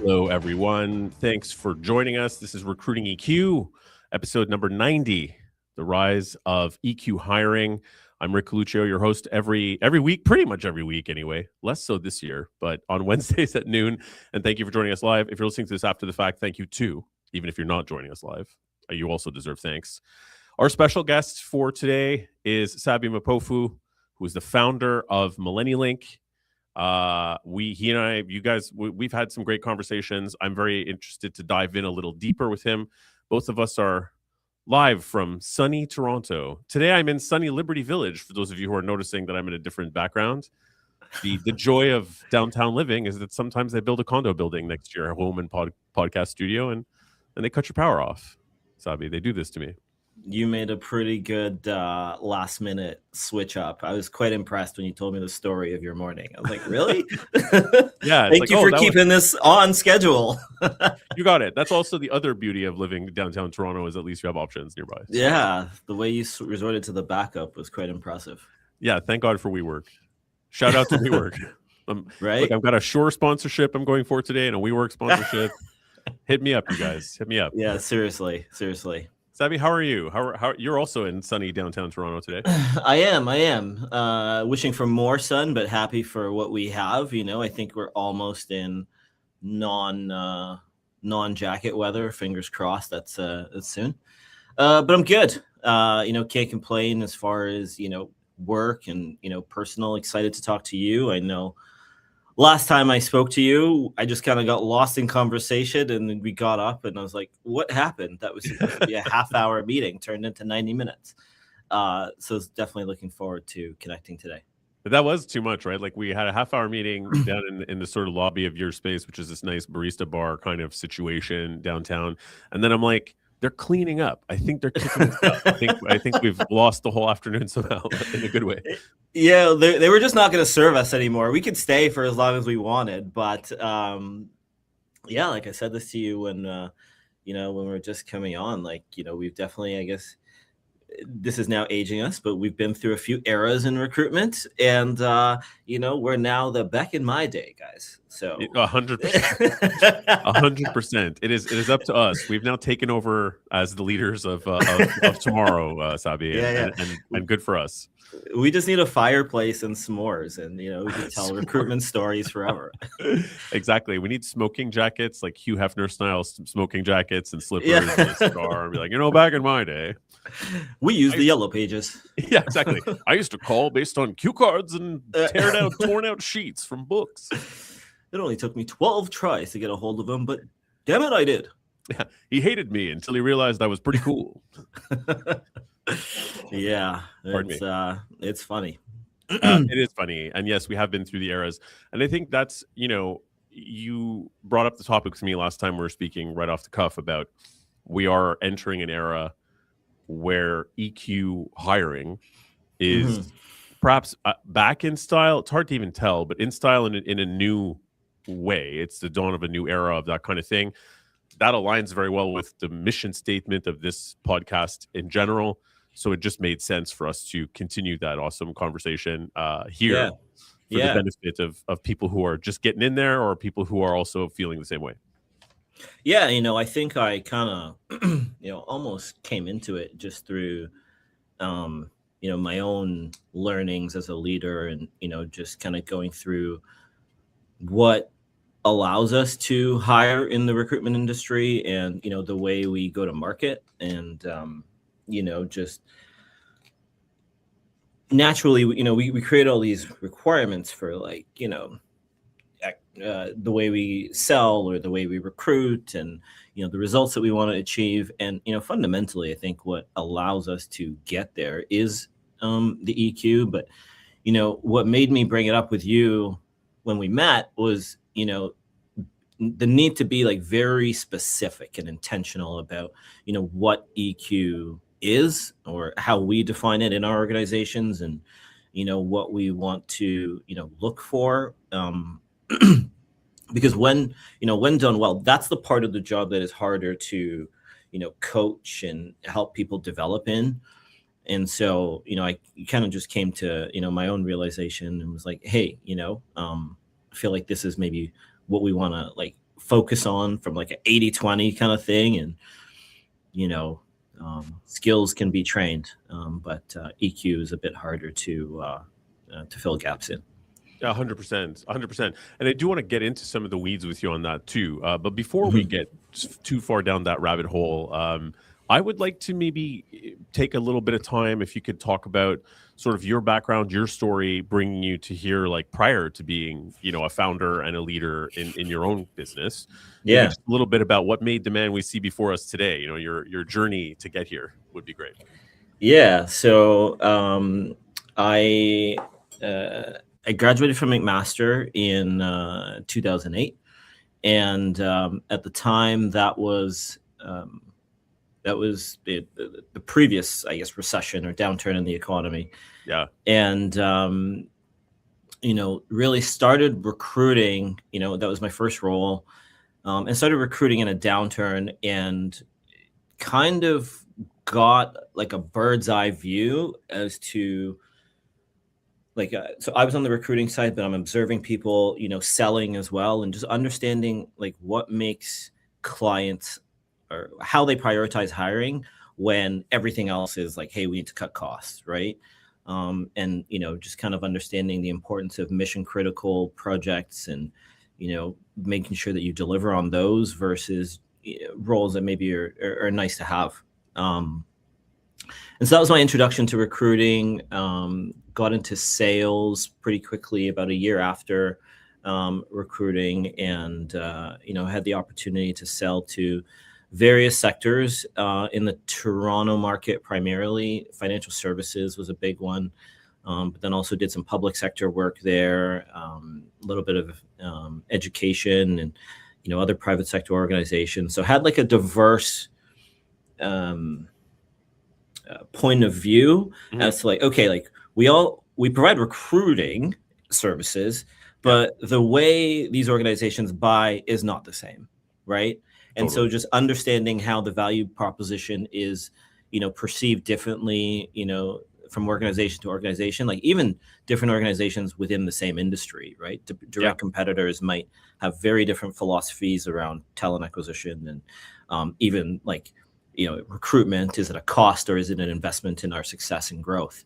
Hello, everyone. Thanks for joining us. This is Recruiting EQ, episode number 90, the rise of EQ hiring. I'm Rick Coluccio, your host every week, pretty much every week anyway. Less so this year, but on Wednesdays at noon. And thank you for joining us live. If you're listening to this after the fact, thank you too. Even if you're not joining us live, you also deserve thanks. Our special guest for today is Sabe Mpofu, who is the founder of Millenilink. He and I, you guys, we've had some great conversations. I'm very interested to dive in a little deeper with him. Both of us are live from sunny Toronto. Today I'm in sunny Liberty Village. For those of you who are noticing that I'm in a different background, the joy of downtown living is that sometimes they build a condo building next to your home and podcast studio, and they cut your power off. Sabi, they do this to me. You made a pretty good last minute switch up. I was quite impressed when you told me the story of your morning. I was like, really? Yeah. Thank you for keeping this on schedule. You got it. That's also the other beauty of living downtown Toronto, is at least you have options nearby. So. Yeah. The way you resorted to the backup was quite impressive. Yeah. Thank God for WeWork. Shout out to WeWork. Right. Look, I've got a Shure sponsorship I'm going for today and a WeWork sponsorship. Hit me up, you guys. Hit me up. Yeah. Seriously. Sabi, how are you? How you're also in sunny downtown Toronto today? I am. Wishing for more sun, but happy for what we have. You know, I think we're almost in non-jacket weather. Fingers crossed. That's soon. But I'm good. Can't complain as far as work and personal. Excited to talk to you. I know. Last time I spoke to you, I just kind of got lost in conversation, and then we got up and I was like, what happened? That was supposed to be a half-hour meeting turned into 90 minutes. So it's definitely looking forward to connecting today. But that was too much, right? Like, we had a half-hour meeting down in the sort of lobby of your space, which is this nice barista bar kind of situation downtown. And then I'm like, they're cleaning up. I think they're kicking us up. I think we've lost the whole afternoon somehow in a good way. Yeah, they were just not going to serve us anymore. We could stay for as long as we wanted, but like I said this to you when we were just coming on, we've definitely, I guess, this is now aging us, but we've been through a few eras in recruitment, and we're now the back in my day guys. So 100%, 100%. It is up to us. We've now taken over as the leaders of tomorrow, Sabi, and good for us. We just need a fireplace and s'mores, and we can tell recruitment stories forever. Exactly. We need smoking jackets, like Hugh Hefner style smoking jackets and slippers and a cigar, and be like, back in my day, we used the yellow pages. Yeah, exactly. I used to call based on cue cards and torn out sheets from books. It only took me 12 tries to get a hold of him, but damn it, I did. Yeah, he hated me until he realized I was pretty cool. Yeah, it's funny. It is funny. And yes, we have been through the eras. And I think that's, you brought up the topic to me last time we were speaking right off the cuff about we are entering an era where EQ hiring is perhaps back in style. It's hard to even tell, but in style in a new way. It's the dawn of a new era of that kind of thing. That aligns very well with the mission statement of this podcast in general. So it just made sense for us to continue that awesome conversation here for the benefit of people who are just getting in there or people who are also feeling the same way. Yeah, I think I kind of, almost came into it just through, my own learnings as a leader and, just kind of going through what allows us to hire in the recruitment industry and, the way we go to market and, just naturally, we create all these requirements for the way we sell or the way we recruit and, the results that we want to achieve. And, fundamentally, I think what allows us to get there is the EQ. But, what made me bring it up with you when we met was, the need to be very specific and intentional about, what EQ is or how we define it in our organizations and, what we want to, look for. Because when done well, that's the part of the job that is harder to, coach and help people develop in. And so, I kind of just came to, my own realization and was like, hey, I feel like this is maybe what we want to focus on from like an 80-20 kind of thing. And, skills can be trained, but EQ is a bit harder to fill gaps in. 100%, 100%. And I do want to get into some of the weeds with you on that too. But before we get too far down that rabbit hole, I would like to maybe take a little bit of time if you could talk about sort of your background, your story, bringing you to here, like prior to being, a founder and a leader in your own business. Maybe just a little bit about what made the man we see before us today. Your journey to get here would be great. Yeah. So I graduated from McMaster in 2008, and at the time that was the previous, I guess, recession or downturn in the economy. Yeah. And really started recruiting. That was my first role, and started recruiting in a downturn, and kind of got like a bird's eye view as to so I was on the recruiting side, but I'm observing people, selling as well, and just understanding like what makes clients or how they prioritize hiring when everything else is like, hey, we need to cut costs, right? And just kind of understanding the importance of mission critical projects, and making sure that you deliver on those versus roles that maybe are nice to have. And so that was my introduction to recruiting. Got into sales pretty quickly, about a year after recruiting, and had the opportunity to sell to various sectors in the Toronto market. Primarily financial services was a big one, but then also did some public sector work there, a little bit of education, and other private sector organizations. So had like a diverse point of view as to like, okay, like we provide recruiting services, but the way these organizations buy is not the same, right? And Totally. so just understanding how the value proposition is, perceived differently, from organization to organization, like even different organizations within the same industry, right? Direct competitors might have very different philosophies around talent acquisition, and even like, recruitment. Is it a cost or is it an investment in our success and growth?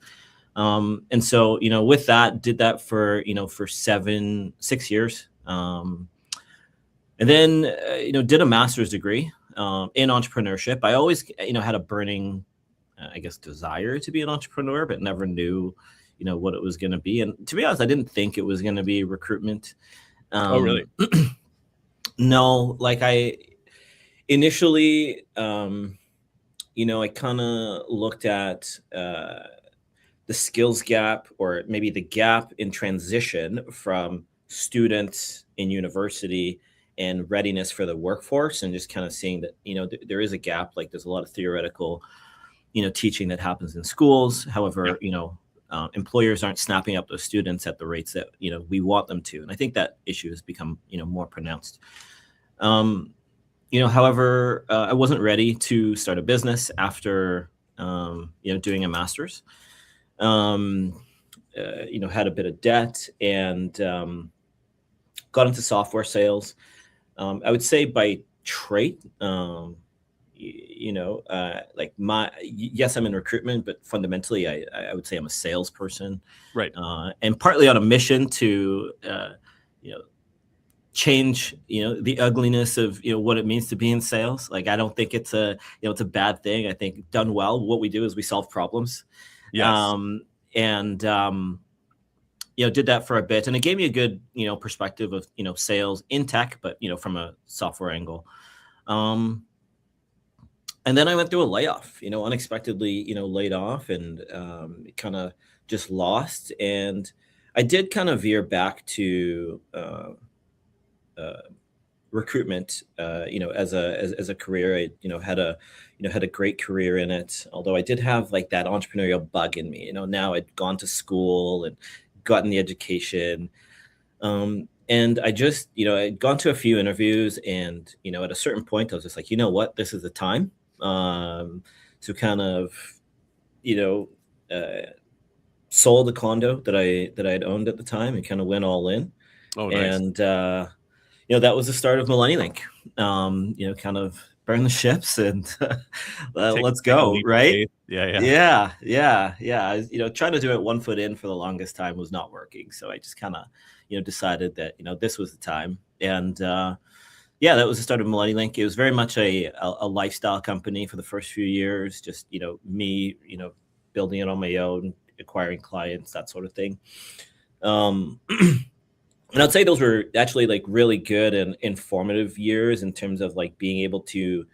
And so, with that, did that for 6 years. And then, did a master's degree in entrepreneurship. I always, had a burning, I guess, desire to be an entrepreneur, but never knew, what it was going to be. And to be honest, I didn't think it was going to be recruitment. Oh, really? No, like I initially, I kind of looked at the skills gap, or maybe the gap in transition from students in university and readiness for the workforce, and just kind of seeing that, there is a gap. Like there's a lot of theoretical, teaching that happens in schools. However, employers aren't snapping up those students at the rates that, we want them to. And I think that issue has become, more pronounced. However, I wasn't ready to start a business after, doing a master's. Had a bit of debt, and got into software sales. I would say by trait, yes, I'm in recruitment, but fundamentally, I would say I'm a salesperson. Right. And partly on a mission to, change, the ugliness of, what it means to be in sales. Like, I don't think it's it's a bad thing. I think done well, what we do is we solve problems. Yes. Did that for a bit, and it gave me a good, perspective of, sales in tech, but, from a software angle. And then I went through a layoff, unexpectedly, laid off, and kind of just lost. And I did kind of veer back to recruitment, as a career. I, had a great career in it. Although I did have like that entrepreneurial bug in me. Now I'd gone to school and gotten the education, and I just, I'd gone to a few interviews, and at a certain point, I was just like, you know what, this is the time to kind of, sold the condo that I had owned at the time, and kind of went all in. Oh, nice. And that was the start of Millenilink. Kind of burn the ships and let's Take a go, leap of right? faith. Yeah. Yeah. Trying to do it one foot in for the longest time was not working. So I just kind of, decided that, this was the time. And that was the start of Millenilink. It was very much a lifestyle company for the first few years. Just, me, building it on my own, acquiring clients, that sort of thing. And I'd say those were actually like really good and informative years in terms of like being able to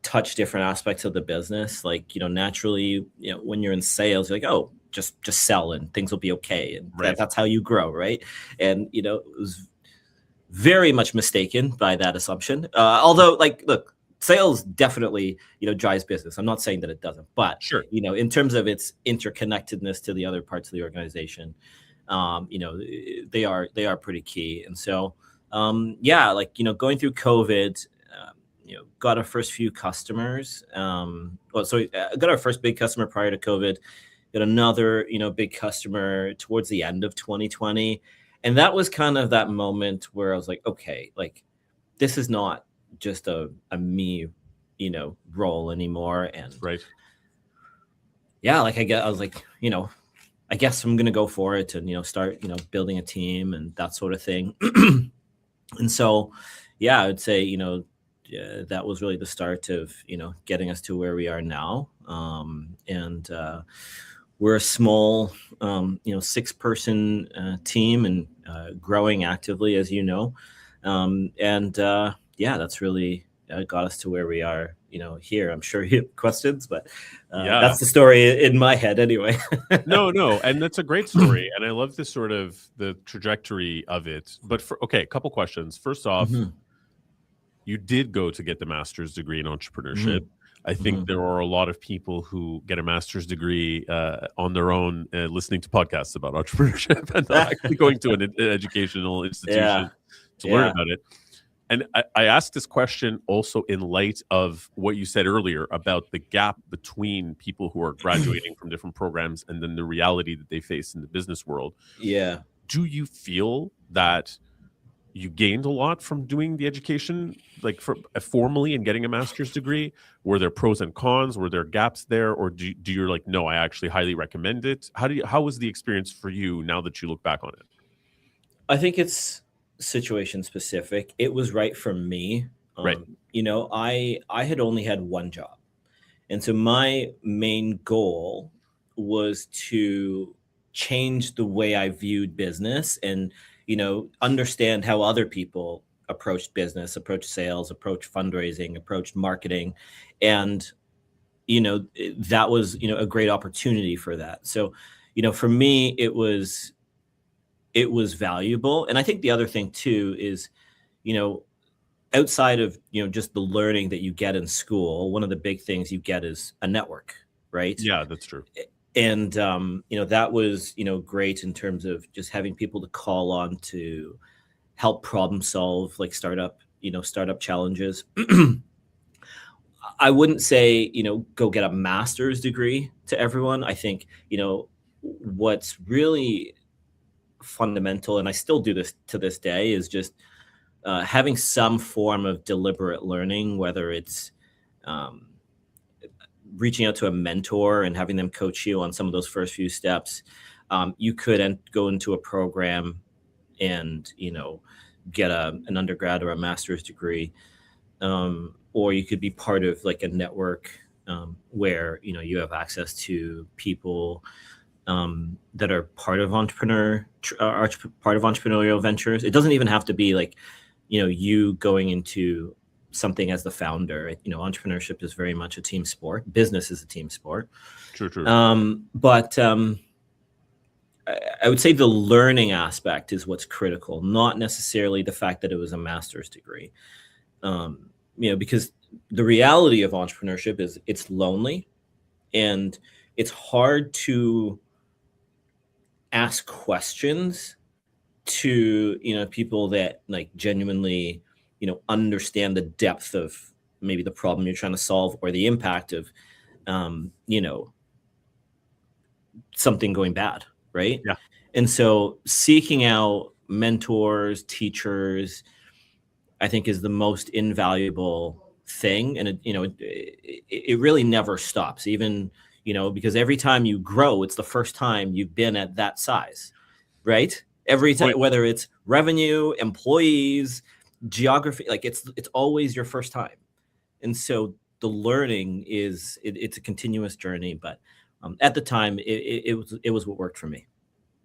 touch different aspects of the business. Like, naturally, when you're in sales, you're like, oh, just sell and things will be okay. And Right. that's how you grow, right? And, it was very much mistaken by that assumption. Although, like, look, sales definitely, drives business. I'm not saying that it doesn't, but, Sure. in terms of its interconnectedness to the other parts of the organization, they are pretty key. And so, going through COVID, got our first few customers. Got our first big customer prior to COVID. Got another, big customer towards the end of 2020. And that was kind of that moment where I was like, okay, like this is not just a me, role anymore. And Right. like I was like, I guess I'm gonna go for it and start building a team and that sort of thing. And so, I would say that was really the start of getting us to where we are now. And we're a small 6-person team and growing actively, as you know. That's really got us to where we are here. I'm sure you have questions, but that's the story in my head anyway. No. And that's a great story. And I love this sort of the trajectory of it. But a couple questions. First off, you did go to get the master's degree in entrepreneurship. I think there are a lot of people who get a master's degree on their own, listening to podcasts about entrepreneurship and not actually going to an educational institution to learn about it. And I asked this question also in light of what you said earlier about the gap between people who are graduating from different programs and then the reality that they face in the business world. Yeah. Do you feel that you gained a lot from doing the education, like formally and getting a master's degree? Were there pros and cons? Were there gaps there? Or do you're like, no, I actually highly recommend it? How was the experience for you now that you look back on it? I think it's situation specific. It was right for me. Right. I had only had one job. And so my main goal was to change the way I viewed business and, understand how other people approached business, approached sales, approached fundraising, approached marketing. And, that was, a great opportunity for that. So, for me, it was valuable. And I think the other thing too is, outside of, just the learning that you get in school, one of the big things you get is a network, right? Yeah, that's true. And, that was, great in terms of just having people to call on to help problem solve, like startup challenges. I wouldn't say, go get a master's degree to everyone. I think, what's really fundamental, and I still do this to this day, is just having some form of deliberate learning, whether it's reaching out to a mentor and having them coach you on some of those first few steps. You could go into a program and get an undergrad or a master's degree, or you could be part of like a network where you have access to people that are part of entrepreneurial ventures. It doesn't even have to be like you going into something as the founder. Entrepreneurship is very much a team sport. Business is a team sport. True. But I would say the learning aspect is what's critical, not necessarily the fact that it was a master's degree. Because the reality of entrepreneurship is it's lonely and it's hard to ask questions to people that like genuinely understand the depth of maybe the problem you're trying to solve or the impact of something going bad, right? Yeah. And so seeking out mentors, teachers, I think is the most invaluable thing. And it really never stops, even, because every time you grow, it's the first time you've been at that size, right? Every time, whether it's revenue, employees, geography, like it's always your first time. And so the learning it's a continuous journey, but at the time it was what worked for me.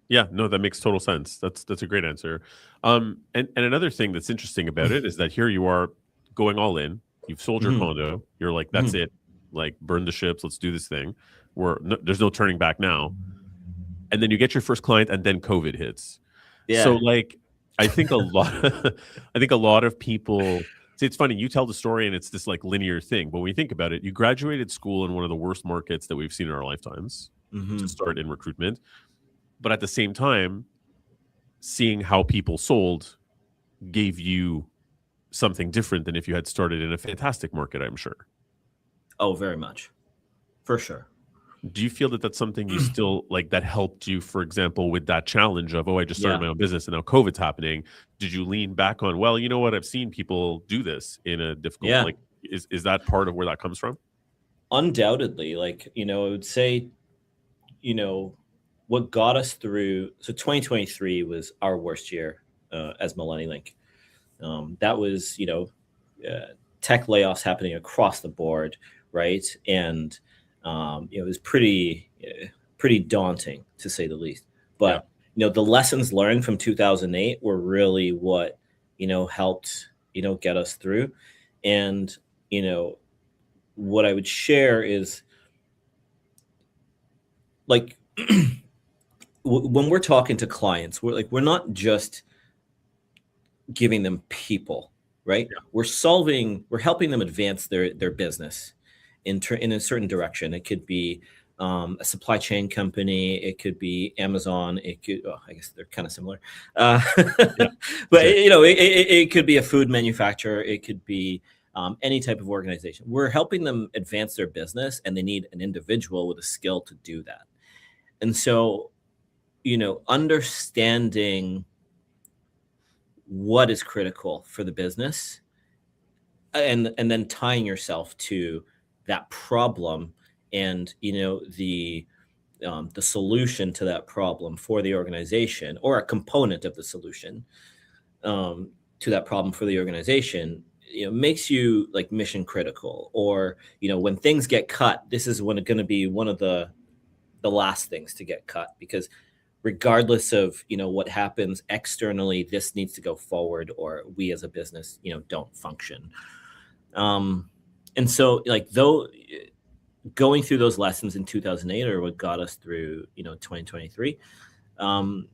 Yeah, no, that makes total sense. That's a great answer. And another thing that's interesting about it is that here you are going all in. You've sold your Mhm. condo. You're like, that's Mhm. it. Like, burn the ships. Let's do this thing. There's no turning back now. And then you get your first client, and then COVID hits. So, Yeah. like, I think a lot, I think a lot of people. See, it's funny. You tell the story, and it's this like linear thing. But when you think about it, you graduated school in one of the worst markets that we've seen in our lifetimes to Mhm. start in recruitment. But at the same time, seeing how people sold gave you something different than if you had started in a fantastic market, I'm sure. Oh, very much. For sure. Do you feel that that's something you still like that helped you, for example, with that challenge of, oh, I just started Yeah. my own business and now COVID's happening? Did you lean back on, well, you know what? I've seen people do this in a difficult, Yeah. like, is that part of where that comes from? Undoubtedly, like, I would say, what got us through. So 2023 was our worst year as Millenilink. That was, tech layoffs happening across the board, right? And it was pretty daunting to say the least. Yeah. But the lessons learned from 2008 were really what helped get us through. And what I would share is, like, when we're talking to clients, we're not just giving them people, right? Yeah. We're helping them advance their business in a certain direction. It could be a supply chain company, it could be Amazon, I guess they're kind of similar, Yeah. but Sure. it could be a food manufacturer, it could be any type of organization. We're helping them advance their business, and they need an individual with a skill to do that. And so, understanding what is critical for the business, and then tying yourself to that problem, and the solution to that problem for the organization, or a component of the solution to that problem for the organization, makes you like mission critical. Or when things get cut, this is when it's going to be one of the last things to get cut, because regardless of what happens externally, this needs to go forward, or we as a business don't function. And so, like, though, going through those lessons in 2008 are what got us through 2023. And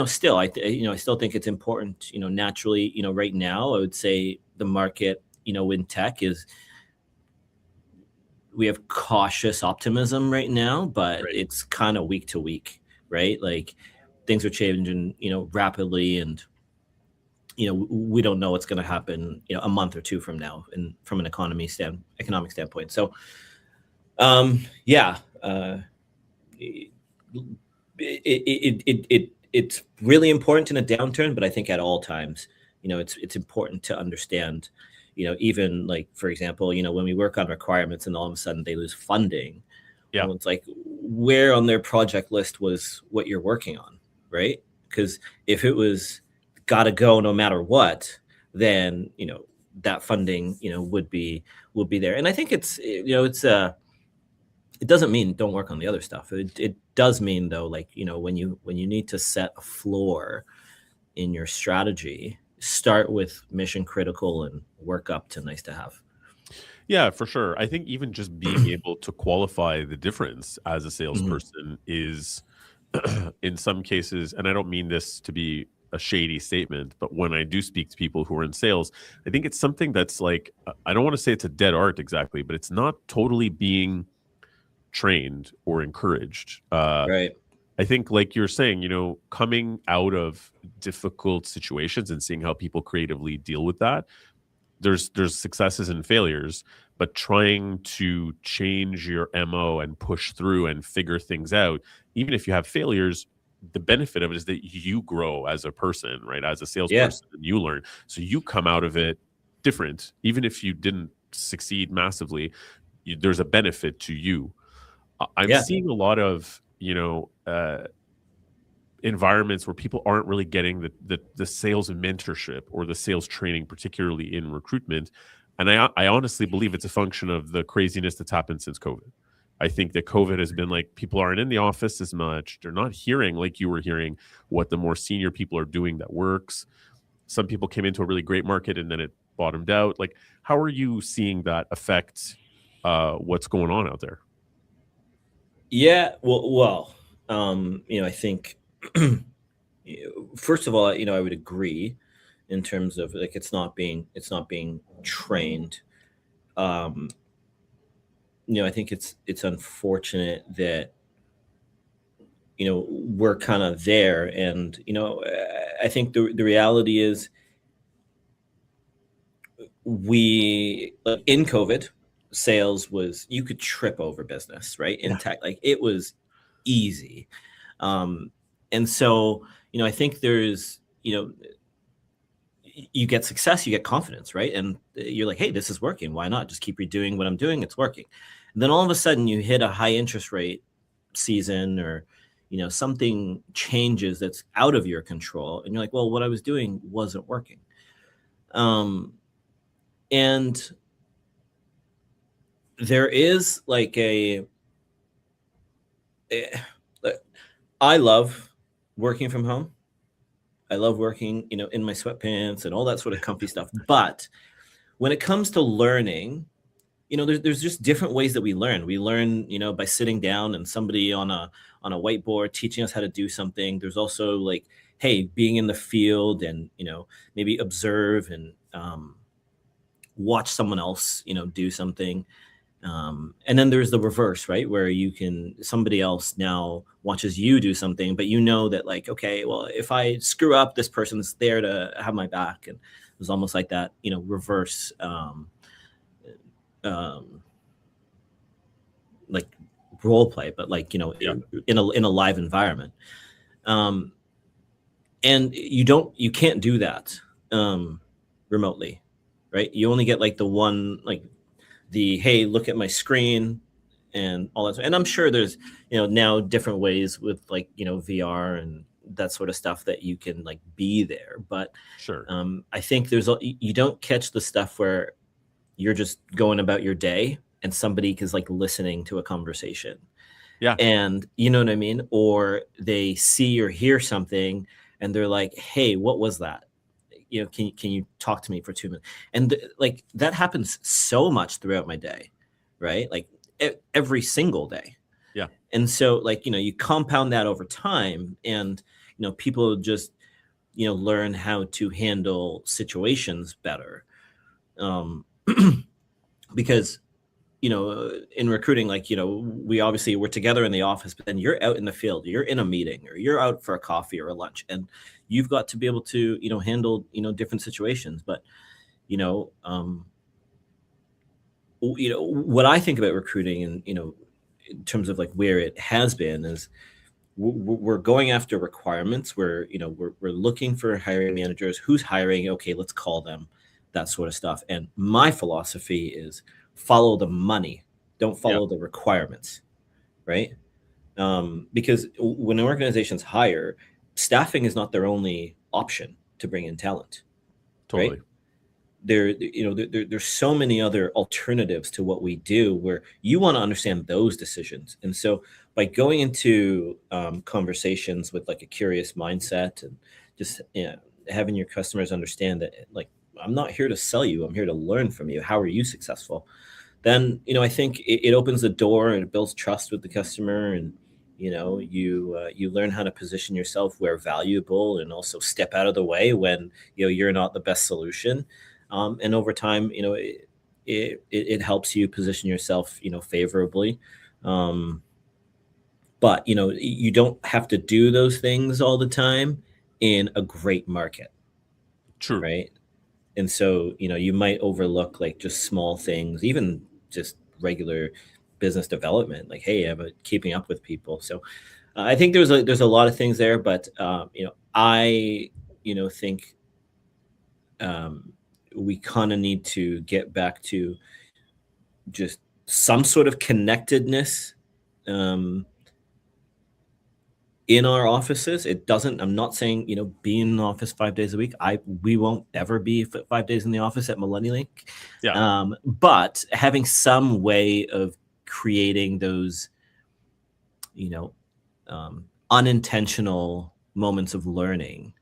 still, I still think it's important. Naturally, right now I would say the market in tech is, we have cautious optimism right now, but Right. it's kind of week to week, right? Like, things are changing rapidly, and we don't know what's going to happen a month or two from now, and from an economic standpoint. So yeah, it's really important in a downturn, but I think at all times, it's important to understand, even, like, for example, when we work on requirements and all of a sudden they lose funding. Yeah. Well, it's like, where on their project list was what you're working on, right? Because if it was gotta go no matter what, then that funding would be there. And I think it doesn't mean don't work on the other stuff. It does mean, though, like, when you need to set a floor in your strategy, start with mission critical and work up to nice to have. Yeah, for sure. I think even just being able to qualify the difference as a Mhm. salesperson is, in some cases, and I don't mean this to be a shady statement, but when I do speak to people who are in sales, I think it's something that's like, I don't want to say it's a dead art exactly, but it's not totally being trained or encouraged. Right. I think, like you're saying, coming out of difficult situations and seeing how people creatively deal with that, there's successes and failures, but trying to change your MO and push through and figure things out, even if you have failures, the benefit of it is that you grow as a person, right? As a Yeah. salesperson, and you learn. So you come out of it different, even if you didn't succeed massively. There's a benefit to you. I'm Yeah. seeing a lot of environments where people aren't really getting the sales mentorship or the sales training, particularly in recruitment. And I honestly believe it's a function of the craziness that's happened since COVID. I think that COVID has been like, people aren't in the office as much. They're not hearing, like you were hearing, what the more senior people are doing that works. Some people came into a really great market and then it bottomed out. Like, how are you seeing that affect what's going on out there? Yeah. I think first of all, I would agree in terms of like it's not being trained. Um, I think it's unfortunate that we're kind of there, and I think the reality is we like in COVID, sales was you could trip over business, right? In Yeah. tech, like it was easy. Um, and so, I think there's, you get success, you get confidence, right? And you're like, hey, this is working. Why not? Just keep redoing what I'm doing. It's working. And then all of a sudden you hit a high interest rate season, or, something changes that's out of your control. And you're like, well, what I was doing wasn't working. Um, and there is like eh, I love working from home. I love working, in my sweatpants and all that sort of comfy stuff. But when it comes to learning, there's just different ways that we learn. We learn, by sitting down and somebody on a whiteboard teaching us how to do something. There's also like, hey, being in the field and maybe observe and watch someone else, do something. And then there's the reverse, right? Where somebody else now watches you do something, but that like, okay, well, if I screw up, this person's there to have my back. And it was almost like that, reverse, like role play, but like, Yeah. in a live environment. And you can't do that, remotely, right? You only get like the one, like, hey, look at my screen and all that. And I'm sure there's now different ways with like VR and that sort of stuff that you can like be there. But Sure. I think you don't catch the stuff where you're just going about your day and somebody is like listening to a conversation. Yeah. And you know what I mean? Or they see or hear something and they're like, hey, what was that? Can you talk to me for 2 minutes? And like that happens so much throughout my day, right? Like every single day. Yeah. And so like, you compound that over time and, people just, learn how to handle situations better. Because, in recruiting, like, we're together in the office, but then you're out in the field, you're in a meeting or you're out for a coffee or a lunch, and you've got to be able to, handle, different situations. But, what I think about recruiting and, in terms of like where it has been is we're going after requirements where, we're looking for hiring managers. Who's hiring? Okay, let's call them, that sort of stuff. And my philosophy is follow the money, don't Yeah. follow the requirements, right? Because when organizations hire, staffing is not their only option to bring in talent, Totally. right? There's so many other alternatives to what we do where you want to understand those decisions. And so by going into conversations with like a curious mindset and just having your customers understand that like, I'm not here to sell you, I'm here to learn from you. How are you successful? Then I think it opens the door and it builds trust with the customer. And you learn how to position yourself where valuable and also step out of the way when you're not the best solution. And over time, it helps you position yourself favorably. But you don't have to do those things all the time in a great market, True. right? And so you might overlook like just small things, even just regular business development, like, hey, I'm keeping up with people. So I think there's a lot of things there, but I think we kind of need to get back to just some sort of connectedness in our offices. It doesn't, I'm not saying, be in the office 5 days a week. We won't ever be 5 days in the office at Millenilink. Yeah. But having some way of creating those, unintentional moments of learning.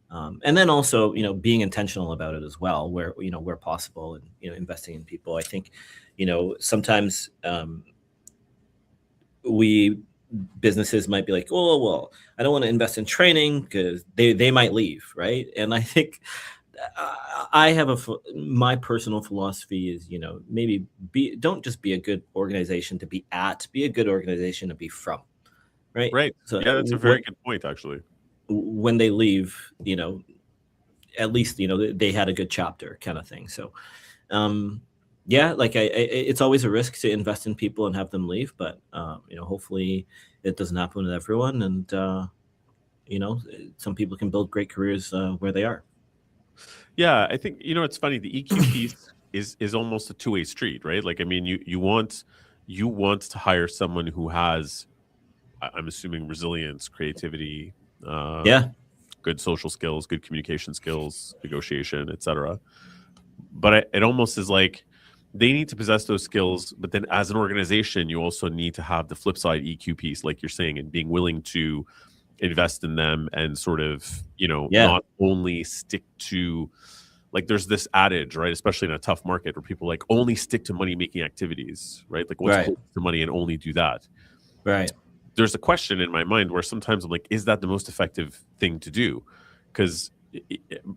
And then also, being intentional about it as well, where possible, and, investing in people. I think, sometimes businesses might be like, oh, well, I don't want to invest in training because they might leave, right? And I think I have my personal philosophy is, maybe don't just be a good organization to be at, be a good organization to be from, right? Right. So Yeah, that's a very good point, actually. when they leave, at least, they had a good chapter kind of thing. So, yeah, like it's always a risk to invest in people and have them leave, but hopefully it doesn't happen with everyone, and some people can build great careers where they are. Yeah, I think it's funny. The EQ piece is almost a two-way street, right? Like, I mean, you want to hire someone who has, I'm assuming, resilience, creativity, Yeah, good social skills, good communication skills, negotiation, etc. But it almost is like they need to possess those skills, but then as an organization, you also need to have the flip side EQ piece, like you're saying, and being willing to invest in them and sort of, yeah, not only stick to, like, there's this adage, right? Especially in a tough market where people like only stick to money making activities, right? Like, what's right, close to money and only do that. right. There's a question in my mind where sometimes I'm like, is that the most effective thing to do? Because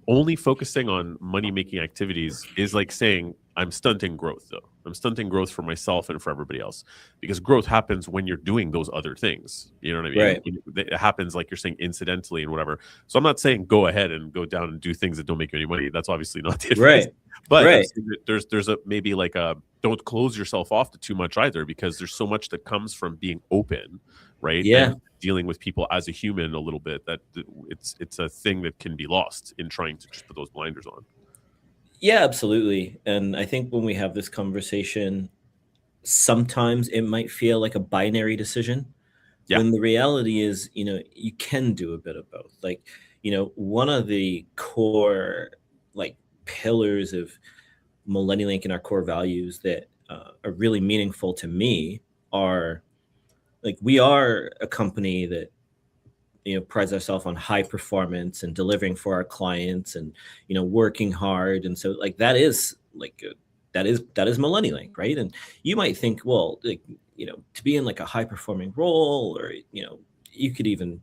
only focusing on money making activities is like saying I'm stunting growth, though. I'm stunting growth for myself and for everybody else, because growth happens when you're doing those other things. You know what I mean? Right. It happens, like you're saying, incidentally and whatever. So I'm not saying go ahead and go down and do things that don't make you any money. That's obviously not the advice. Right. But Right. there's a maybe like a, don't close yourself off to too much either, because there's so much that comes from being open, right? Yeah. And dealing with people as a human a little bit, that it's a thing that can be lost in trying to just put those blinders on. Yeah, absolutely. And I think when we have this conversation, sometimes it might feel like a binary decision, Yeah. when the reality is, you can do a bit of both. Like, one of the core, like, pillars of Millennialink and our core values that are really meaningful to me are, like, we are a company that prides ourselves on high performance and delivering for our clients, and working hard. And so, like, that is Millennialink, right? And you might think, well, like, to be in like a high performing role, or you could even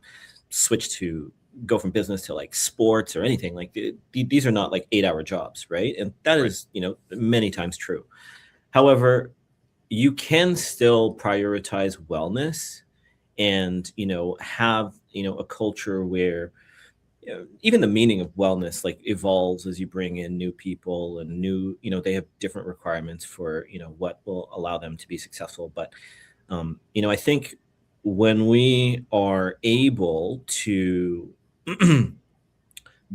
switch to go from business to like sports or anything. Like, these are not like 8-hour jobs, right? And that is many times true. However, you can still prioritize wellness and have a culture where even the meaning of wellness like evolves as you bring in new people, and new they have different requirements for what will allow them to be successful. But I think when we are able to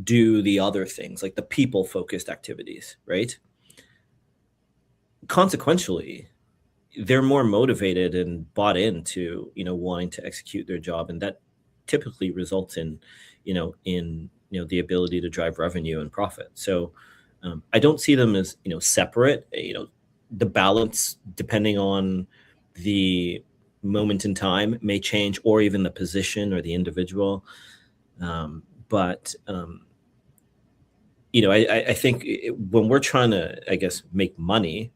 do the other things, like the people focused activities, right, consequentially they're more motivated and bought into wanting to execute their job, and that typically results in the ability to drive revenue and profit. So I don't see them as separate. The balance, depending on the moment in time, may change, or even the position or the individual. But I think when we're trying to, I guess, make money,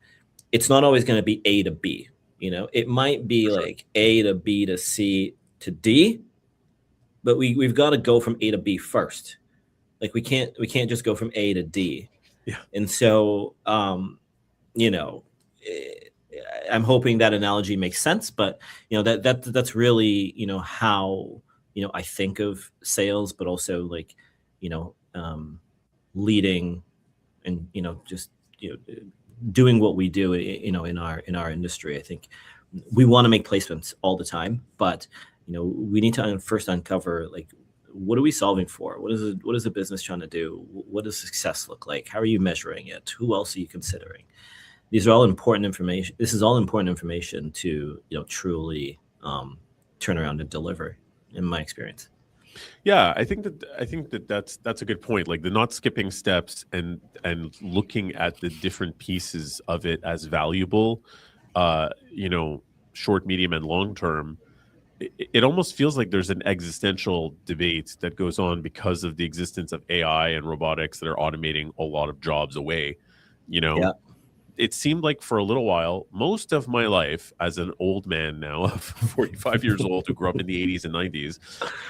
it's not always going to be A to B. It might be like A to B to C to D, but we've got to go from A to B first. Like, we can't just go from A to D. Yeah. And so, I'm hoping that analogy makes sense, but that's really how I think of sales, but also like leading and just doing what we do in our industry. I think we want to make placements all the time, but we need to first uncover, like, what are we solving for? What is the business trying to do? What does success look like? How are you measuring it? Who else are you considering? These are all important information. This is all important information to truly turn around and deliver, in my experience. Yeah, I think that's a good point. Like the not skipping steps and looking at the different pieces of it as valuable, short, medium, and long term. It almost feels like there's an existential debate that goes on because of the existence of AI and robotics that are automating a lot of jobs away. You know, Yeah. it seemed like for a little while, most of my life as an old man now of 45 years old who grew up in the 80s and 90s,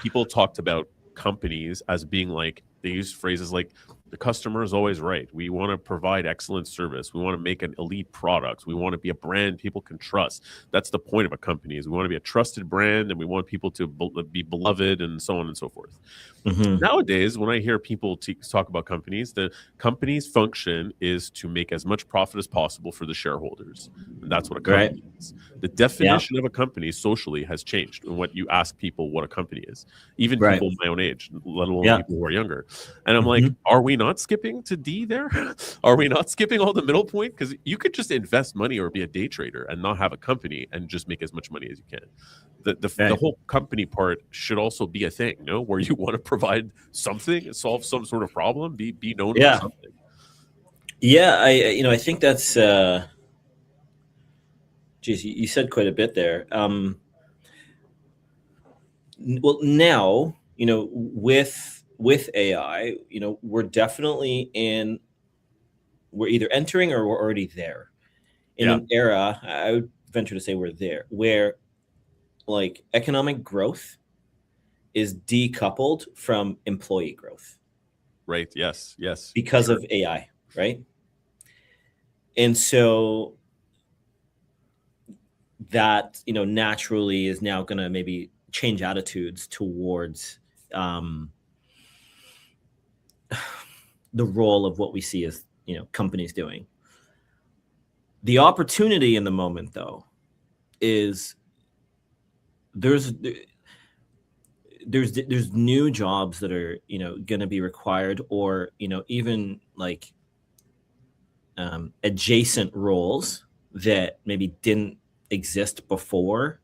people talked about companies as being like, they used phrases like, the customer is always right. We want to provide excellent service. We want to make an elite product. We want to be a brand people can trust. That's the point of a company, is we want to be a trusted brand and we want people to be beloved and so on and so forth. Mm-hmm. Nowadays, when I hear people talk about companies, the company's function is to make as much profit as possible for the shareholders. And that's what a Right. company is. The Yeah. definition of a company socially has changed in what you ask people what a company is, even Right. people my own age, let alone Yeah. people who are younger. And I'm Mhm. like, are we not skipping to D there? Are we not skipping all the middle point? Because you could just invest money or be a day trader and not have a company and just make as much money as you can. The Right. whole company part should also be a thing, no? Where you want to provide something, solve some sort of problem, be known for Yeah. something. Yeah. I think that's, geez, you said quite a bit there. Well, now, with AI, we're either entering or we're already there in Yeah, an era. I would venture to say we're there, where like economic growth is decoupled from employee growth right. Yes, yes, for because sure. of AI, right? And so that, naturally is now going to maybe change attitudes towards um, the role of what we see as, companies doing. The opportunity in the moment, though, is there's there's new jobs that are going to be required, or even like adjacent roles that maybe didn't exist before,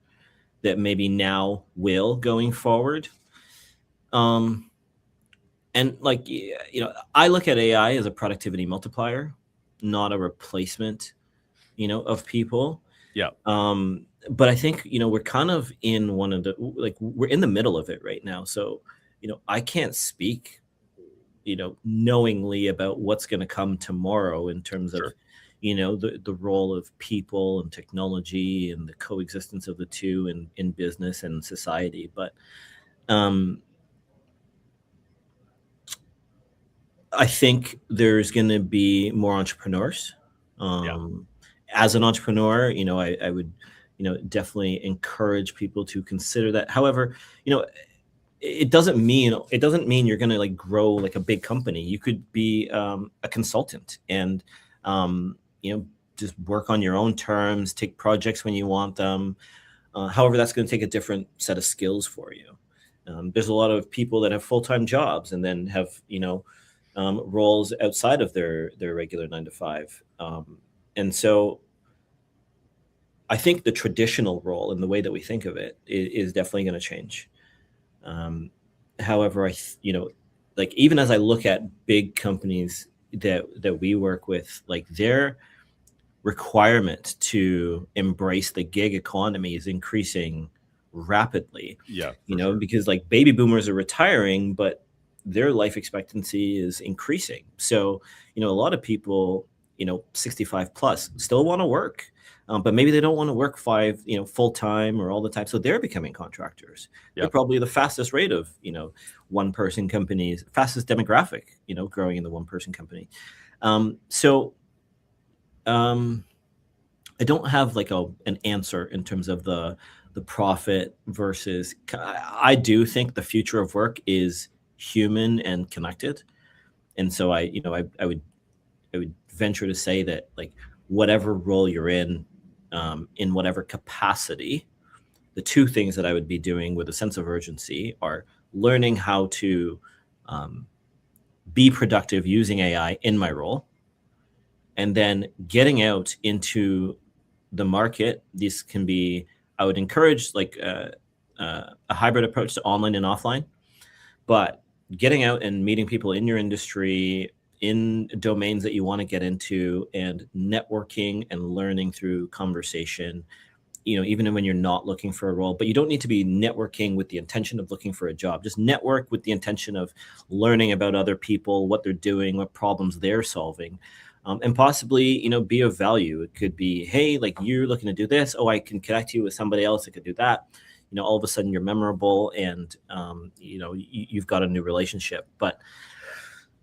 that maybe now will going forward. Um, and like, I look at AI as a productivity multiplier, not a replacement, of people. Yeah, But I think, we're kind of in we're in the middle of it right now. So, I can't speak, knowingly about what's going to come tomorrow in terms of, sure. the role of people and technology and the coexistence of the two in business and society. But um, I think there's going to be more entrepreneurs. Yeah, As an entrepreneur, I would, definitely encourage people to consider that. However, it doesn't mean you're going to like grow like a big company. You could be a consultant and um, you know just work on your own terms, take projects when you want them. However, that's going to take a different set of skills for you. There's a lot of people that have full-time jobs and then have roles outside of their regular 9 to 5, and so I think the traditional role and the way that we think of it is definitely going to change. Um, However, like even as I look at big companies that we work with, like their requirement to embrace the gig economy is increasing rapidly. yeah, for sure. Because like baby boomers are retiring, but their life expectancy is increasing. So, a lot of people, 65 plus still want to work. But maybe they don't want to work full time or all the time. So they're becoming contractors. They're Yeah, probably the fastest rate of, one person companies, fastest demographic, growing in the one person company. So I don't have like an answer in terms of the profit versus. I do think the future of work is human and connected, and so I would venture to say that like whatever role you're in whatever capacity, the two things that I would be doing with a sense of urgency are learning how to be productive using AI in my role, and then getting out into the market. These can be, I would encourage like a hybrid approach to online and offline, but getting out and meeting people in your industry, in domains that you want to get into, and networking and learning through conversation, even when you're not looking for a role. But you don't need to be networking with the intention of looking for a job. Just network with the intention of learning about other people, what they're doing, what problems they're solving, and possibly, be of value. It could be, hey, like, you're looking to do this. Oh, I can connect you with somebody else that could do that. All of a sudden you're memorable, and you've got a new relationship. But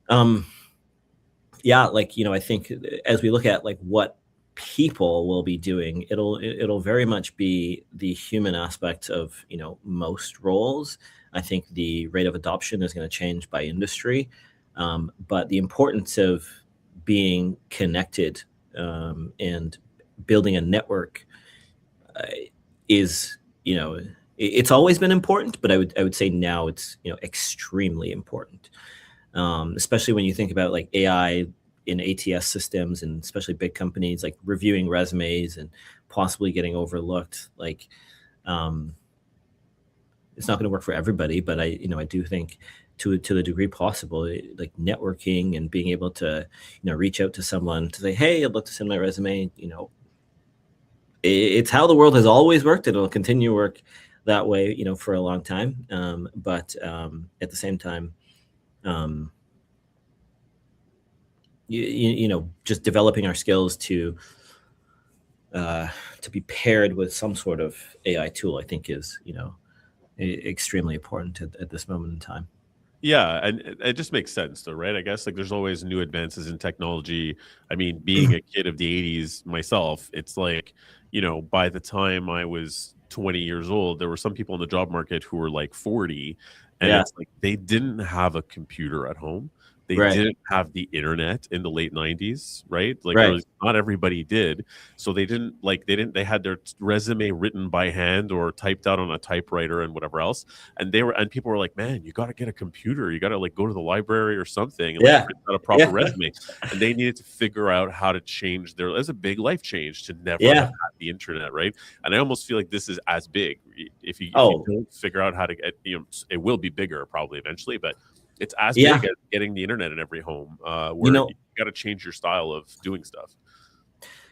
I think as we look at like what people will be doing, it'll very much be the human aspect of most roles. I think the rate of adoption is going to change by industry, but the importance of being connected and building a network is, it's always been important, but I would say now it's extremely important, especially when you think about like AI in ATS systems, and especially big companies like reviewing resumes and possibly getting overlooked. Like, it's not going to work for everybody, but I do think to the degree possible, like networking and being able to reach out to someone to say, hey, I'd love to send my resume. It's how the world has always worked, and it'll continue to work that way, for a long time. But at the same time, just developing our skills to be paired with some sort of AI tool, I think is, extremely important at this moment in time. Yeah, and it just makes sense though, right? I guess like there's always new advances in technology. I mean, being a kid of the 80s myself, it's like, by the time I was 20 years old, there were some people in the job market who were like 40, and it's like they didn't have a computer at home. They didn't have the internet in the late 90s, right? Like not everybody did. So they had their resume written by hand or typed out on a typewriter and whatever else. And people were like, man, you got to get a computer. You got to like go to the library or something and like print out a proper resume. And they needed to figure out how to change it was a big life change to never have had the internet, right? And I almost feel like this is as big. If you don't figure out how to get, it will be bigger probably eventually, but it's as big as getting the internet in every home, where you got to change your style of doing stuff.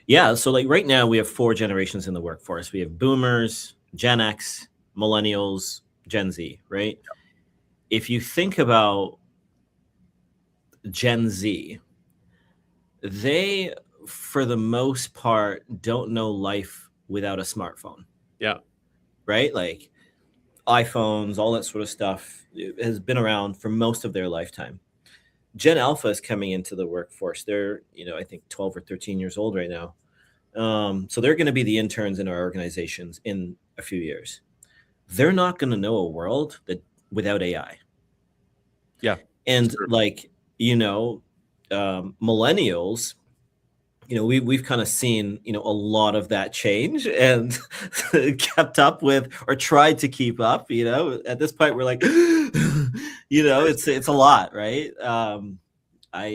Yeah. So like right now we have 4 generations in the workforce. We have boomers, Gen X, millennials, Gen Z, right? Yep. If you think about Gen Z, they, for the most part, don't know life without a smartphone. Yeah. Right? Like iPhones, all that sort of stuff has been around for most of their lifetime. Gen Alpha is coming into the workforce. They're, I think 12 or 13 years old right now. So they're going to be the interns in our organizations in a few years. They're not going to know a world without AI. Yeah. And like, millennials, we've kind of seen, a lot of that change and kept up with, or tried to keep up, at this point we're like, it's a lot, right? I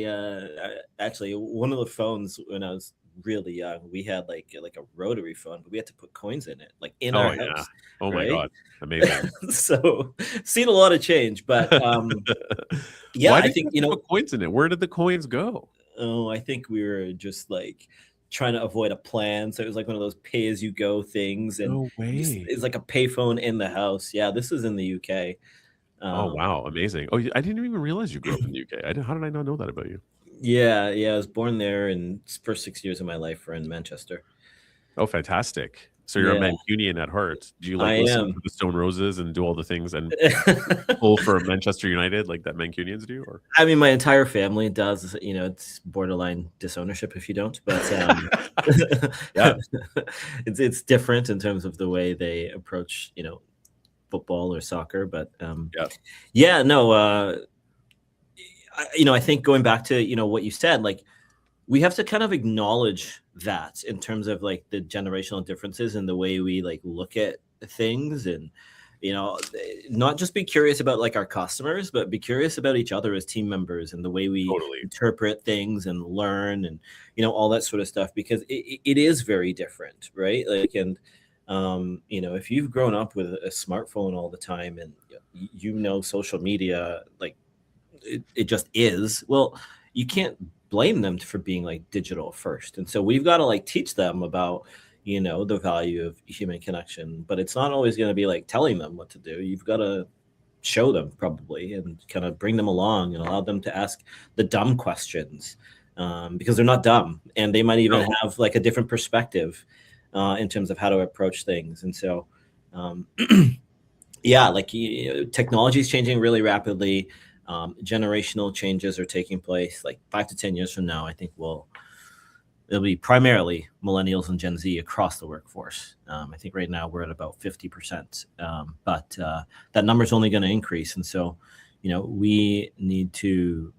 actually, one of the phones when I was really young, we had like a rotary phone, but we had to put coins in it, like in our house. Oh my God. Amazing. So seen a lot of change, but why did I think, put coins in it? Where did the coins go? Oh, I think we were just like trying to avoid a plan. So it was like one of those pay as you go things. And no way. It's like a payphone in the house. Yeah, this is in the UK. Oh, wow. Amazing. Oh, I didn't even realize you grew up in the UK. How did I not know that about you? Yeah. I was born there, and first 6 years of my life were in Manchester. Oh, fantastic. So you're a Mancunian at heart. Do you like listen to the Stone Roses and do all the things and pull for Manchester United like that Mancunians do? Or I mean, my entire family does. It's borderline disownership if you don't. But it's different in terms of the way they approach, football or soccer. But I think going back to what you said, like we have to kind of acknowledge that in terms of like the generational differences in the way we like look at things, and not just be curious about like our customers, but be curious about each other as team members and the way we Totally. interpret things and learn, and all that sort of stuff, because it is very different, right? Like, and if you've grown up with a smartphone all the time, and social media, like it just is, well, you can't blame them for being like digital first. And so we've got to like teach them about the value of human connection, but it's not always going to be like telling them what to do. You've got to show them, probably, and kind of bring them along and allow them to ask the dumb questions, because they're not dumb, and they might even have like a different perspective in terms of how to approach things. And so like technology is changing really rapidly. Generational changes are taking place. Like 5 to 10 years from now, I think it'll be primarily millennials and Gen Z across the workforce. I think right now we're at about 50%, but that number is only going to increase. And so, we need to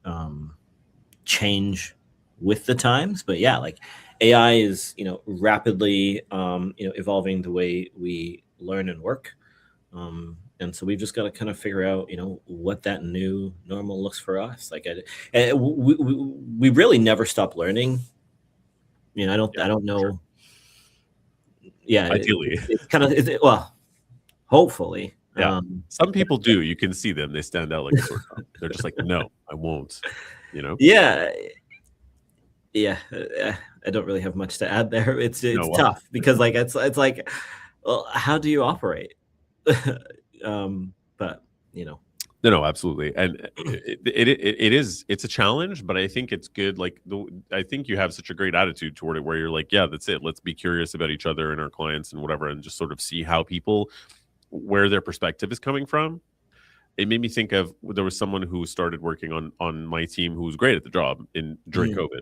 change with the times. But yeah, like AI is, rapidly, evolving the way we learn and work. And so we've just got to kind of figure out, what that new normal looks for us. Like, we really never stop learning. I don't know. Sure. Yeah, ideally, it's kind of well, hopefully. Yeah, some people do. You can see them; they stand out like a sore thumb. They're just like, no, I won't. Yeah. I don't really have much to add there. It's tough because like it's like, well, how do you operate? But No, absolutely, and it's a challenge, but I think it's good. Like I think you have such a great attitude toward it, where you're like, yeah, that's it. Let's be curious about each other and our clients and whatever, and just sort of see how people, where their perspective is coming from. It made me think of, there was someone who started working on my team who was great at the job during COVID.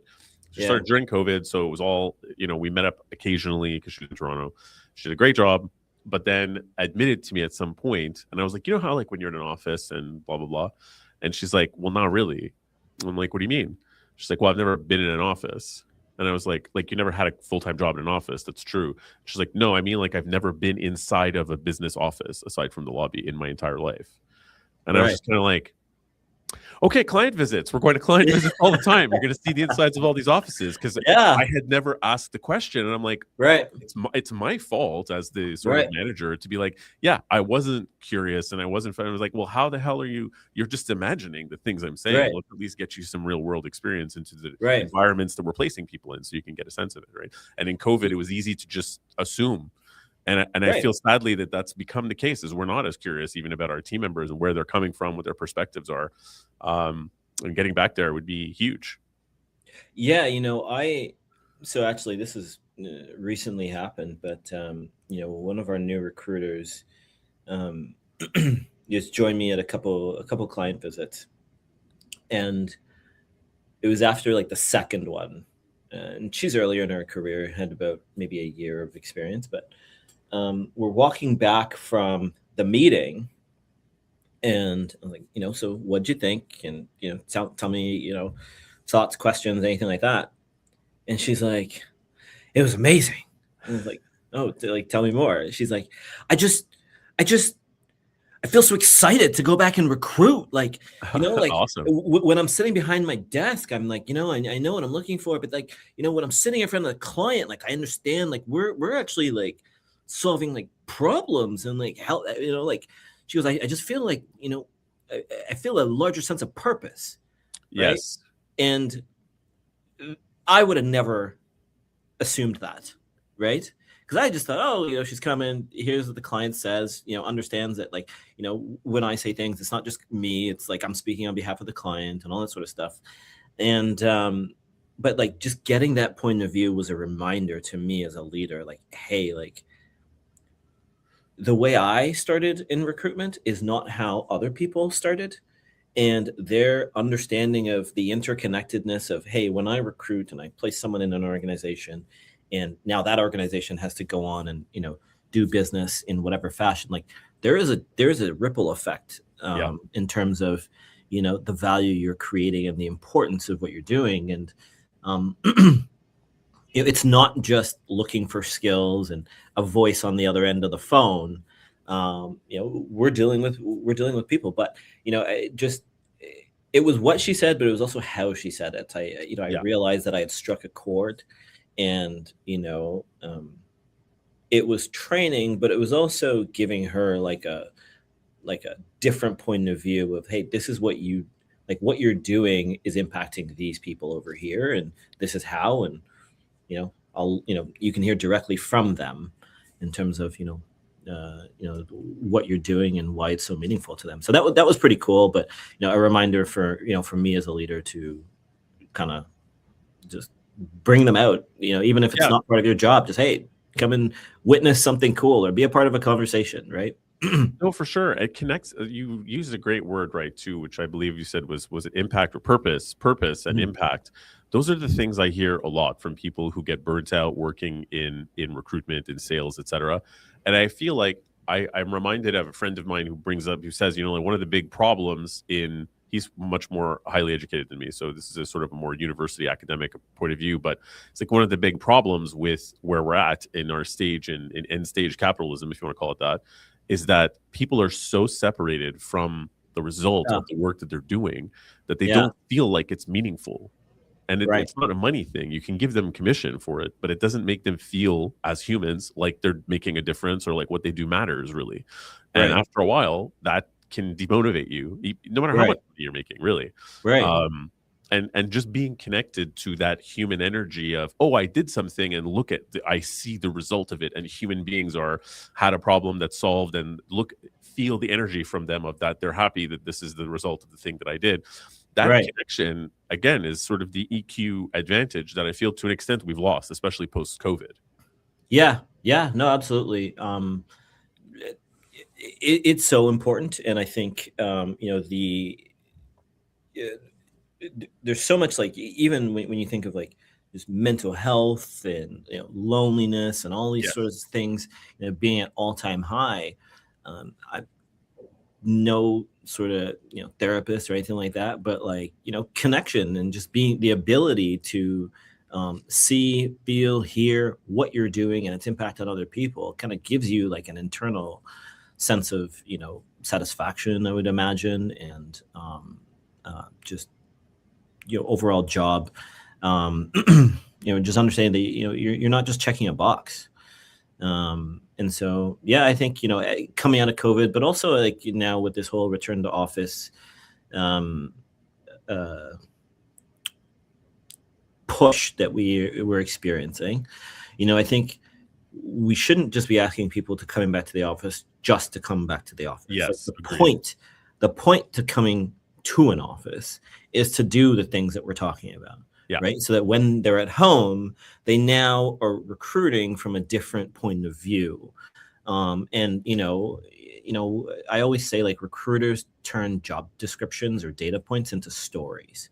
She started during COVID, so it was all, we met up occasionally because she was in Toronto. She did a great job. But then admitted to me at some point, and I was like, how like when you're in an office and blah, blah, blah. And she's like, well, not really. I'm like, what do you mean? She's like, well, I've never been in an office. And I was like, you never had a full-time job in an office. That's true. She's like, no, I mean, like, I've never been inside of a business office aside from the lobby in my entire life. And I was just kind of like, okay, client visits. We're going to client visits all the time. You're going to see the insides of all these offices, because I had never asked the question, and I'm like, it's my fault as the sort of manager to be like, yeah, I wasn't curious and I wasn't. I was like, well, how the hell are you? You're just imagining the things I'm saying. Let's at least get you some real world experience into the environments that we're placing people in, so you can get a sense of it, right? And in COVID, it was easy to just assume. And I feel sadly that that's become the case, is we're not as curious even about our team members and where they're coming from, what their perspectives are. And getting back there would be huge. Yeah, so actually this has recently happened, but one of our new recruiters just joined me at a couple client visits, and it was after like the second one, and she's earlier in her career, had about maybe a year of experience, but we're walking back from the meeting, and I'm like, so what'd you think? And, tell me, thoughts, questions, anything like that. And she's like, it was amazing. And I was like, oh, like, tell me more. She's like, I feel so excited to go back and recruit. Like, like awesome. When I'm sitting behind my desk, I'm like, I know what I'm looking for, but like, when I'm sitting in front of the client, like, I understand, like, we're actually like solving like problems, and like how, like, she goes, I just feel like, I feel a larger sense of purpose. Right? Yes. And I would have never assumed that, right? Because I just thought, oh, she's coming, here's what the client says, understands that, like, when I say things, it's not just me, it's like I'm speaking on behalf of the client and all that sort of stuff. And but like, just getting that point of view was a reminder to me as a leader, like, hey, like, the way I started in recruitment is not how other people started. And their understanding of the interconnectedness of, hey, when I recruit and I place someone in an organization, and now that organization has to go on and, do business in whatever fashion, like there is a ripple effect in terms of, the value you're creating and the importance of what you're doing. And it's not just looking for skills and a voice on the other end of the phone. we're dealing with people, but it was what she said, but it was also how she said it. I Yeah. realized that I had struck a chord, and it was training, but it was also giving her like a different point of view of, hey, this is what you're doing is impacting these people over here, and this is how. And you can hear directly from them in terms of what you're doing and why it's so meaningful to them. So that was pretty cool. But a reminder for me as a leader to kind of just bring them out, even if it's Yeah. not part of your job. Just, hey, come and witness something cool or be a part of a conversation, right? No, for sure. It connects. You used a great word, right, too, which I believe you said was it impact or purpose? Purpose and Mhm. impact. Those are the things I hear a lot from people who get burnt out working in recruitment, in sales, etc. And I feel like I'm reminded of a friend of mine who says, like one of the big problems he's much more highly educated than me, so this is a sort of a more university academic point of view, but it's like one of the big problems with where we're at in our stage in end stage capitalism, if you want to call it that, is that people are so separated from the result Yeah. of the work that they're doing that they Yeah. don't feel like it's meaningful. And Right. it's not a money thing. You can give them commission for it, but it doesn't make them feel as humans like they're making a difference or like what they do matters really. And Right. after a while, that can demotivate you, no matter how Right. much money you're making, really. Right. Um, and just being connected to that human energy of, oh, I did something and look at I see the result of it, and human beings had a problem that's solved, and feel the energy from them of that they're happy that this is the result of the thing that I did. That Right. connection again is sort of the EQ advantage that I feel to an extent we've lost, especially post COVID. Yeah. Yeah. No, absolutely. It's so important, and I think there's so much, like, even when you think of like just mental health and loneliness and all these Yes. sorts of things being at all-time high. I no sort of therapist or anything like that, but like connection and just being the ability to see, feel, hear what you're doing and its impact on other people kind of gives you like an internal sense of satisfaction, I would imagine, and just overall job. um just understanding that you're not just checking a box. And so, yeah, I think coming out of COVID, but also like now with this whole return to office um uh push that we're experiencing, I think we shouldn't just be asking people to coming back to the office just to come back to the office. Like Yes, agreed. the point to coming to an office is to do the things that we're talking about, Yeah. right? So that when they're at home, they now are recruiting from a different point of view. And I always say, like, recruiters turn job descriptions or data points into stories.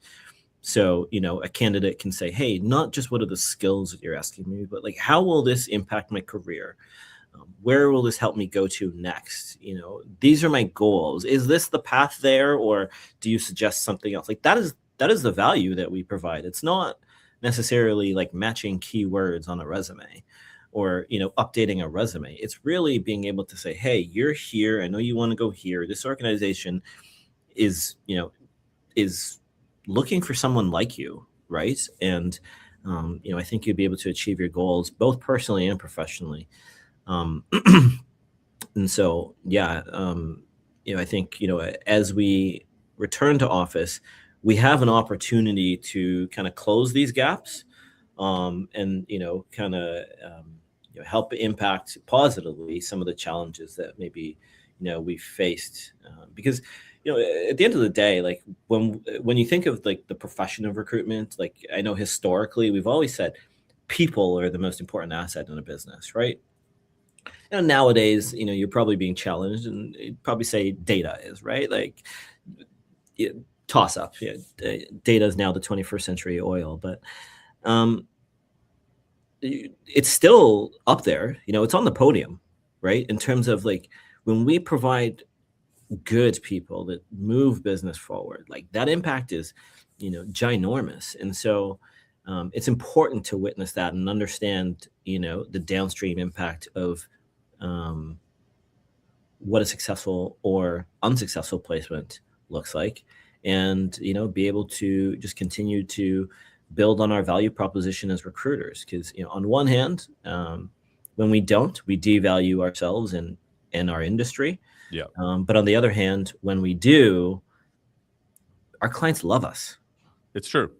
So, a candidate can say, hey, not just what are the skills that you're asking me, but like, how will this impact my career? Where will this help me go to next? These are my goals. Is this the path there, or do you suggest something else? Like, that is the value that we provide. It's not necessarily like matching keywords on a resume or updating a resume. It's really being able to say, hey, you're here, I know you want to go here, this organization is is looking for someone like you, right? And I think you'd be able to achieve your goals both personally and professionally. um, and so, yeah, I think as we return to office, we have an opportunity to kind of close these gaps, and kind of help impact positively some of the challenges that maybe we faced, because at the end of the day, like, when you think of like the profession of recruitment, like, I know historically we've always said people are the most important asset in a business, right? And nowadays, you're probably being challenged, and you'd probably say data is, right. Like, toss up. Yeah, data is now the 21st century oil, but um, it's still up there. It's on the podium, right? In terms of like when we provide good people that move business forward, like that impact is, ginormous. And so it's important to witness that and understand, the downstream impact of um, what a successful or unsuccessful placement looks like, and be able to just continue to build on our value proposition as recruiters. Because on one hand, when we don't, we devalue ourselves and our industry. Yeah. But on the other hand, when we do, our clients love us. It's true.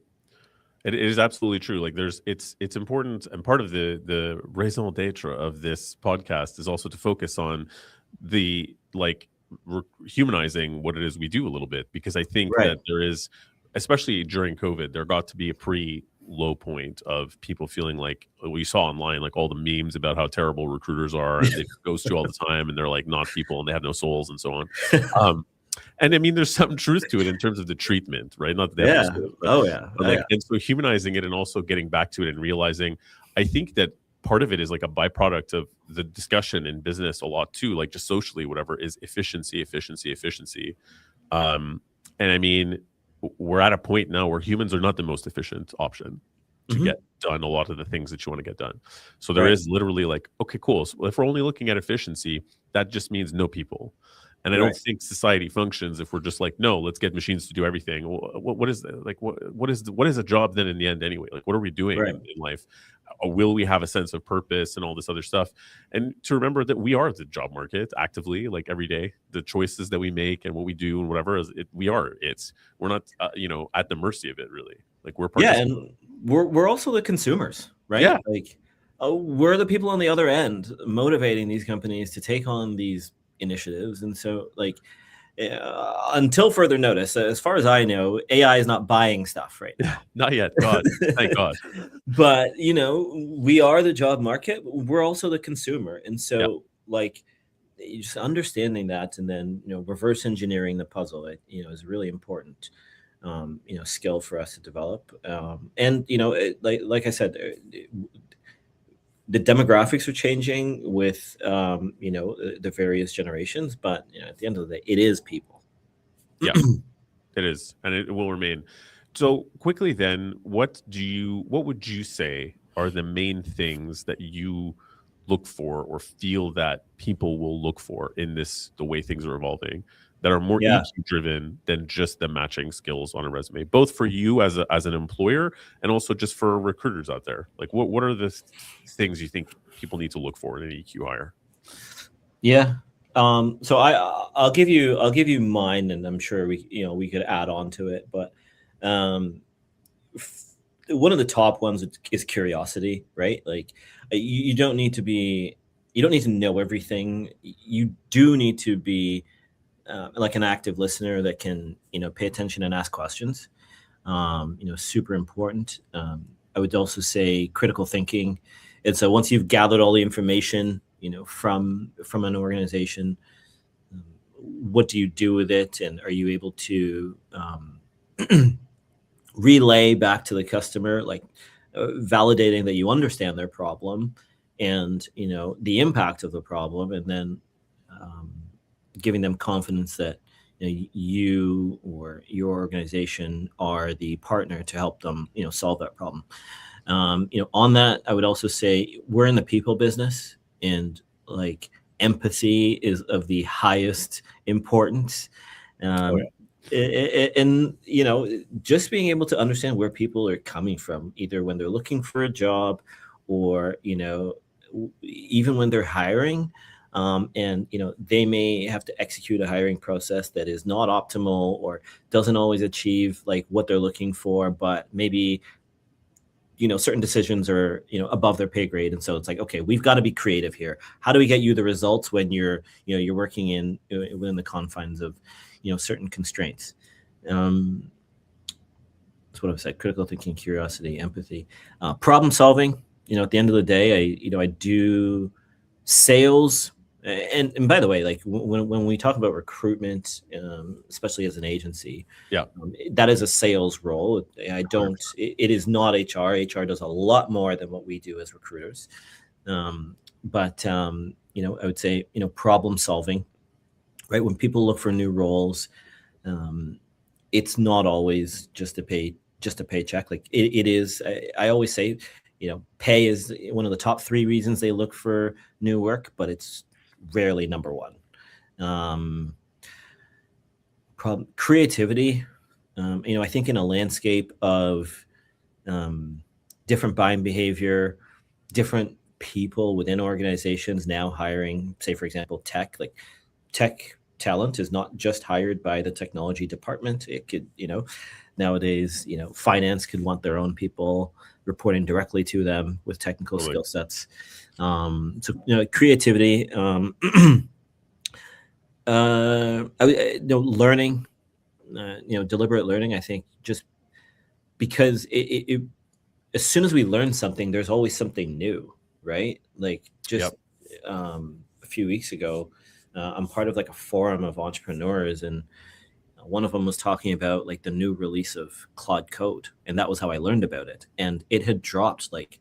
It is absolutely true. Like it's important, and part of the raison d'etre of this podcast is also to focus on the humanizing what it is we do a little bit, because I think Right. that there is, especially during COVID, there got to be a pretty low point of people feeling like, we saw online, like all the memes about how terrible recruiters are and they ghost you all the time and they're like not people and they have no souls and so on. And I mean, there's some truth to it in terms of the treatment, right? Not that they have no souls, but and so humanizing it and also getting back to it and realizing, I think that part of it is like a byproduct of the discussion in business a lot too, like just socially, whatever, is efficiency. And I mean, we're at a point now where humans are not the most efficient option to get done a lot of the things that you want to get done. So there is literally like, okay, cool. So if we're only looking at efficiency, that just means no people. And I don't think society functions if we're just like, no, let's get machines to do everything. What is like what is a job then in the end anyway? Like, what are we doing in life? Will we have a sense of purpose and all this other stuff? And to remember that we are the job market actively, like every day, the choices that we make and what we do and whatever we're not at the mercy of it really. Like we're and we're also the consumers, right? Yeah. Like we're the people on the other end motivating these companies to take on these initiatives. And so like until further notice, as far as I know, AI is not buying stuff right now. Not yet. God, thank God. But we are the job market. We're also the consumer, and so like just understanding that, and then reverse engineering the puzzle, is really important. Skill for us to develop. And like I said, the demographics are changing with the various generations, but at the end of the day, it is people. Yeah, it is, and it will remain. So quickly then, what would you say are the main things that you look for or feel that people will look for in the way things are evolving, that are more EQ driven than just the matching skills on a resume, both for you as an employer and also just for recruiters out there? Like what are the things you think people need to look for in an EQ hire? Yeah. So I'll give you mine, and I'm sure we could add on to it, but one of the top ones is curiosity, right? Like you don't need to know everything. You do need to be like an active listener that can pay attention and ask questions. Super important. I would also say critical thinking. And so once you've gathered all the information from an organization, what do you do with it, and are you able to relay back to the customer, like validating that you understand their problem and the impact of the problem, and then giving them confidence that you or your organization are the partner to help them solve that problem. On that, I would also say we're in the people business, and like empathy is of the highest importance. And just being able to understand where people are coming from, either when they're looking for a job or even when they're hiring. And they may have to execute a hiring process that is not optimal or doesn't always achieve like what they're looking for, but maybe certain decisions are above their pay grade, and so it's like, okay, we've got to be creative here. How do we get you the results when you're working within the confines of certain constraints? That's what I've said: critical thinking, curiosity, empathy, problem solving. At the end of the day, I do sales. And by the way, like when we talk about recruitment, especially as an agency, that is a sales role. It is not HR. HR does a lot more than what we do as recruiters. But I would say, problem solving, right? When people look for new roles, it's not always just a paycheck. Like it is. I always say, pay is one of the top 3 reasons they look for new work, but it's rarely number one. Creativity. I think in a landscape of different buying behavior, different people within organizations now hiring, say, for example, tech talent is not just hired by the technology department. It could, nowadays, finance could want their own people reporting directly to them with technical skill sets. Creativity, learning, deliberate learning. I think just because as soon as we learn something, there's always something new, right? Like just a few weeks ago, I'm part of like a forum of entrepreneurs, and one of them was talking about like the new release of Claude Code, and that was how I learned about it. And it had dropped like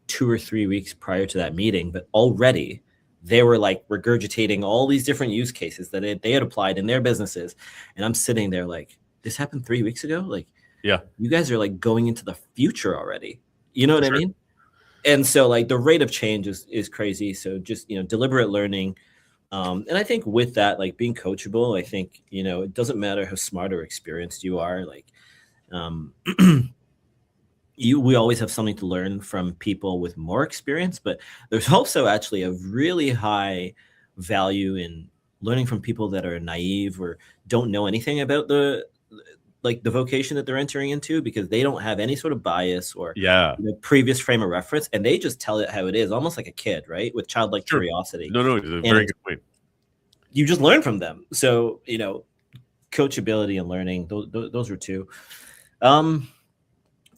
2 or 3 weeks prior to that meeting, but already they were like regurgitating all these different use cases that they had applied in their businesses. And I'm sitting there like, this happened 3 weeks ago? Like, yeah, you guys are like going into the future already. You know what I mean? And so like the rate of change is crazy. So just, deliberate learning. And I think with that, like being coachable, I think, it doesn't matter how smart or experienced you are. Like, we always have something to learn from people with more experience, but there's also actually a really high value in learning from people that are naive or don't know anything about the vocation that they're entering into, because they don't have any sort of bias or previous frame of reference, and they just tell it how it is, almost like a kid, right? With childlike curiosity. No, it's a very good point. You just learn from them. So, coachability and learning, those are two.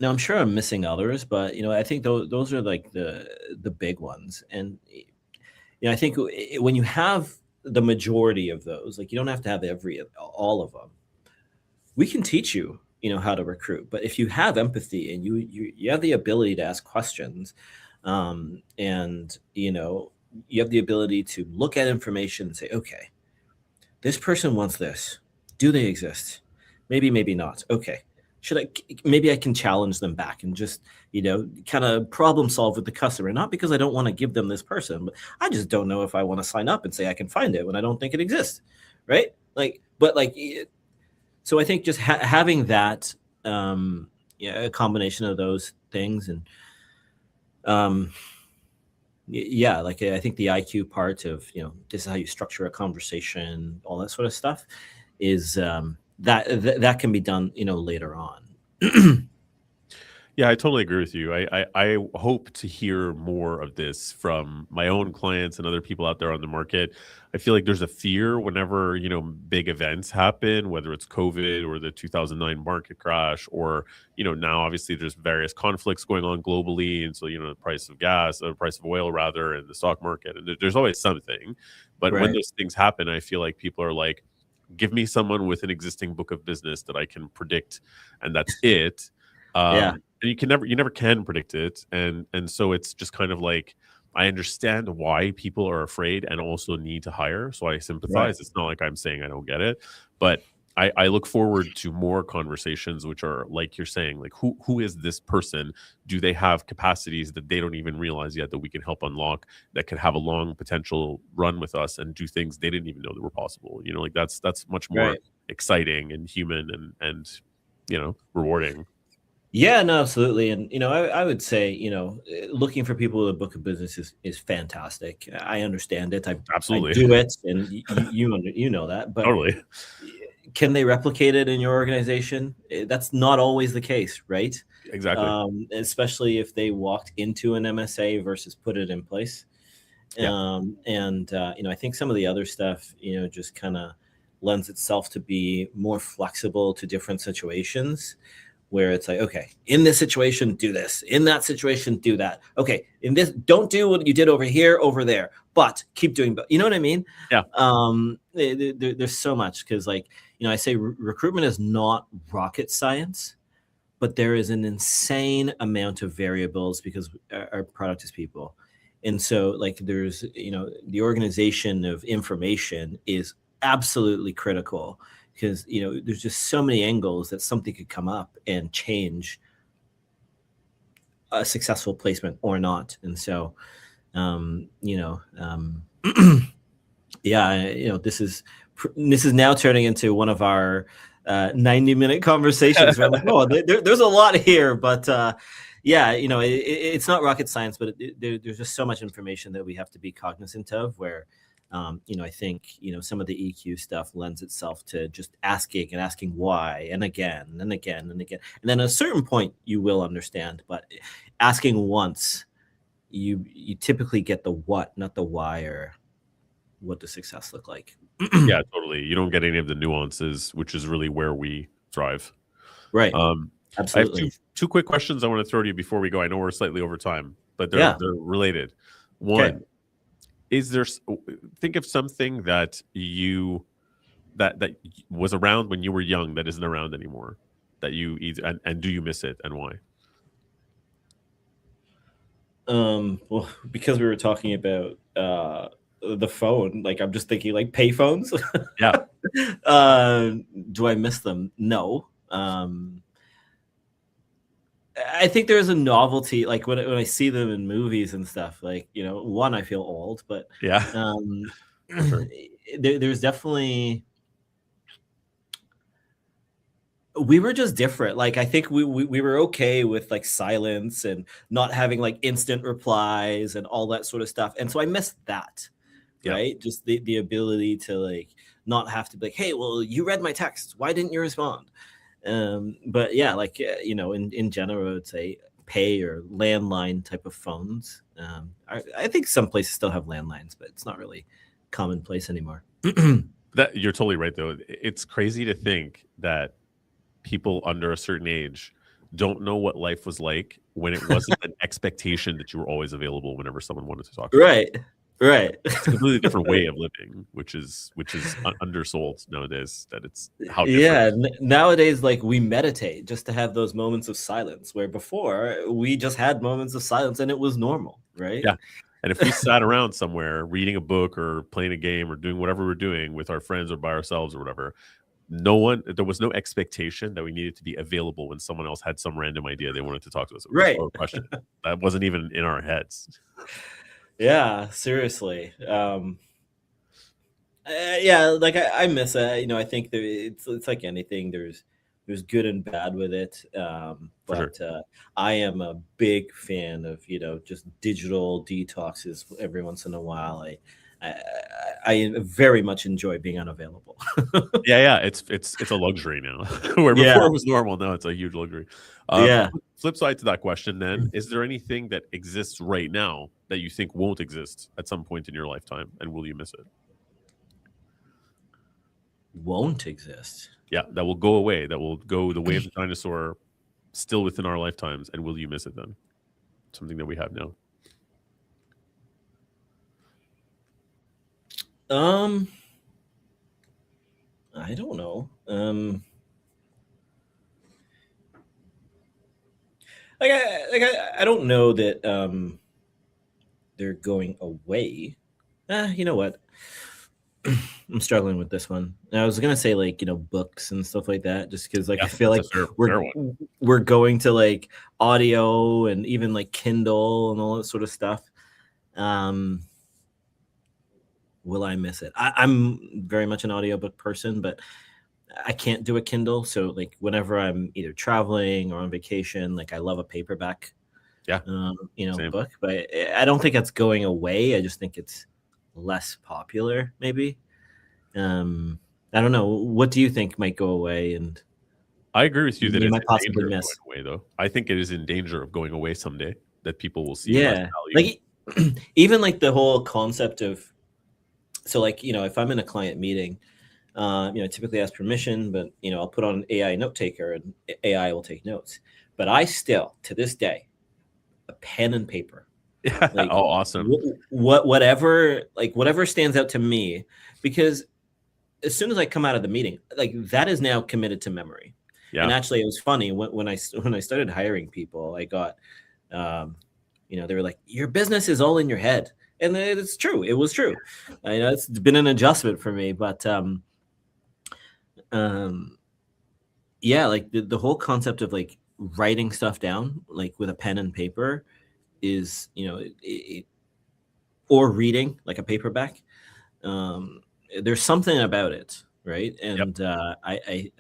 Now I'm sure I'm missing others, but I think those are like the big ones. And I think when you have the majority of those, like you don't have to have all of them. We can teach you, how to recruit, but if you have empathy and you have the ability to ask questions, and you have the ability to look at information and say, okay, this person wants this. Do they exist? Maybe not. Okay. Maybe I can challenge them back and just, kind of problem solve with the customer. Not because I don't want to give them this person, but I just don't know if I want to sign up and say I can find it when I don't think it exists. Right. So I think just having that, a combination of those things, and I think the IQ part of this is how you structure a conversation, all that sort of stuff, is that can be done later on. Yeah, I totally agree with you. I hope to hear more of this from my own clients and other people out there on the market. I feel like there's a fear whenever, big events happen, whether it's COVID or the 2009 market crash, or, now obviously there's various conflicts going on globally. And so, the price of gas, the price of oil rather, and the stock market, and there's always something. But when those things happen, I feel like people are like, give me someone with an existing book of business that I can predict, and that's it. And you never can predict it. And so it's just kind of like, I understand why people are afraid and also need to hire. So I sympathize. It's not like I'm saying I don't get it, but I look forward to more conversations, which are like you're saying, like who is this person? Do they have capacities that they don't even realize yet that we can help unlock, that could have a long potential run with us and do things they didn't even know that were possible? Like that's much more exciting and human and rewarding. Yeah, no, absolutely. And, I would say, looking for people with a book of business is fantastic. I understand it. I do it. And you know that, but totally. Can they replicate it in your organization? That's not always the case, right? Exactly. Especially if they walked into an MSA versus put it in place. I think some of the other stuff, just kind of lends itself to be more flexible to different situations, where it's like, okay, in this situation, do this. In that situation, do that. Okay, in this, don't do what you did over here, over there, but keep doing. You know what I mean? Yeah. There's so much, because I say recruitment is not rocket science, but there is an insane amount of variables because our product is people. And so there's, the organization of information is absolutely critical, because there's just so many angles that something could come up and change a successful placement or not. And so Yeah, this is now turning into one of our 90-minute conversations where I'm like, oh, there's a lot here, but yeah, it's not rocket science, but there's just so much information that we have to be cognizant of. Where, I think some of the EQ stuff lends itself to just asking why, and again and again and again, and then at a certain point you will understand, but asking once, you typically get the what, not the why, or what does success look like. Yeah, totally. You don't get any of the nuances, which is really where we thrive. Right. I have Absolutely. two quick questions I want to throw to you before we go. I know we're slightly over time, but Yeah. they're related. One, is there think of something that that was around when you were young that isn't around anymore, that you either and do you miss it, and why? Well, because we were talking about the phone, like I'm just thinking like payphones. Yeah. Do I miss them? No. I think there's a novelty, like when I see them in movies and stuff. Like, one, I feel old, but Yeah. Sure. there's definitely, we were just different. Like, I think we were okay with like silence and not having like instant replies and all that sort of stuff. And so I missed that, Yeah. right? Just the ability to like not have to be like, hey, well, you read my text, why didn't you respond? But yeah, like, in general, I would say pay or landline type of phones. I think some places still have landlines, but it's not really commonplace anymore. That you're totally right, though. It's crazy to think that people under a certain age don't know what life was like when it wasn't an expectation that you were always available whenever someone wanted to talk to you. Right. It's a completely different way of living, which is undersold nowadays. That it's how different. Yeah, nowadays, like, we meditate just to have those moments of silence, where before we just had moments of silence and it was normal, right? Yeah. And if we sat around somewhere reading a book or playing a game or doing whatever we're doing with our friends or by ourselves or whatever, there was no expectation that we needed to be available when someone else had some random idea they wanted to talk to us about, Right. or question. That wasn't even in our heads. Yeah, seriously. Yeah, like I miss it. I think it's like anything. There's good and bad with it. But I am a big fan of just digital detoxes every once in a while. I very much enjoy being unavailable. Yeah, it's a luxury now. Where before it was normal, now it's a huge luxury. Yeah. Flip side to that question, then, is there anything that exists right now that you think won't exist at some point in your lifetime, and will you miss it? Won't exist. Yeah, that will go away. That will go the way of the dinosaur, still within our lifetimes, and will you miss it then? Something that we have now. I don't know. I don't know that they're going away. You know what? I'm struggling with this one. I was gonna say like books and stuff like that, just because like I feel like we're going to like audio and even like Kindle and all that sort of stuff. Will I miss it? I'm very much an audiobook person, but I can't do a Kindle. So like whenever I'm either traveling or on vacation, like I love a paperback, book. But I don't think that's going away. I just think it's less popular, maybe. I don't know. What do you think might go away? And I agree with you that you it's might possibly miss. Going away, though. I think it is in danger of going away someday. That people will see. Yeah, like even like the whole concept of. So like, if I'm in a client meeting, typically ask permission, but, I'll put on an AI note taker and AI will take notes. But I still, to this day, a pen and paper. Like, oh, awesome. Whatever stands out to me, because as soon as I come out of the meeting, like that is now committed to memory. Yeah. And actually, it was funny when I started hiring people, I got, they were like, your business is all in your head. And it's true. It was true. I know it's been an adjustment for me, but yeah, like the whole concept of like writing stuff down, like with a pen and paper, is or reading like a paperback, there's something about it, right? Yep. And I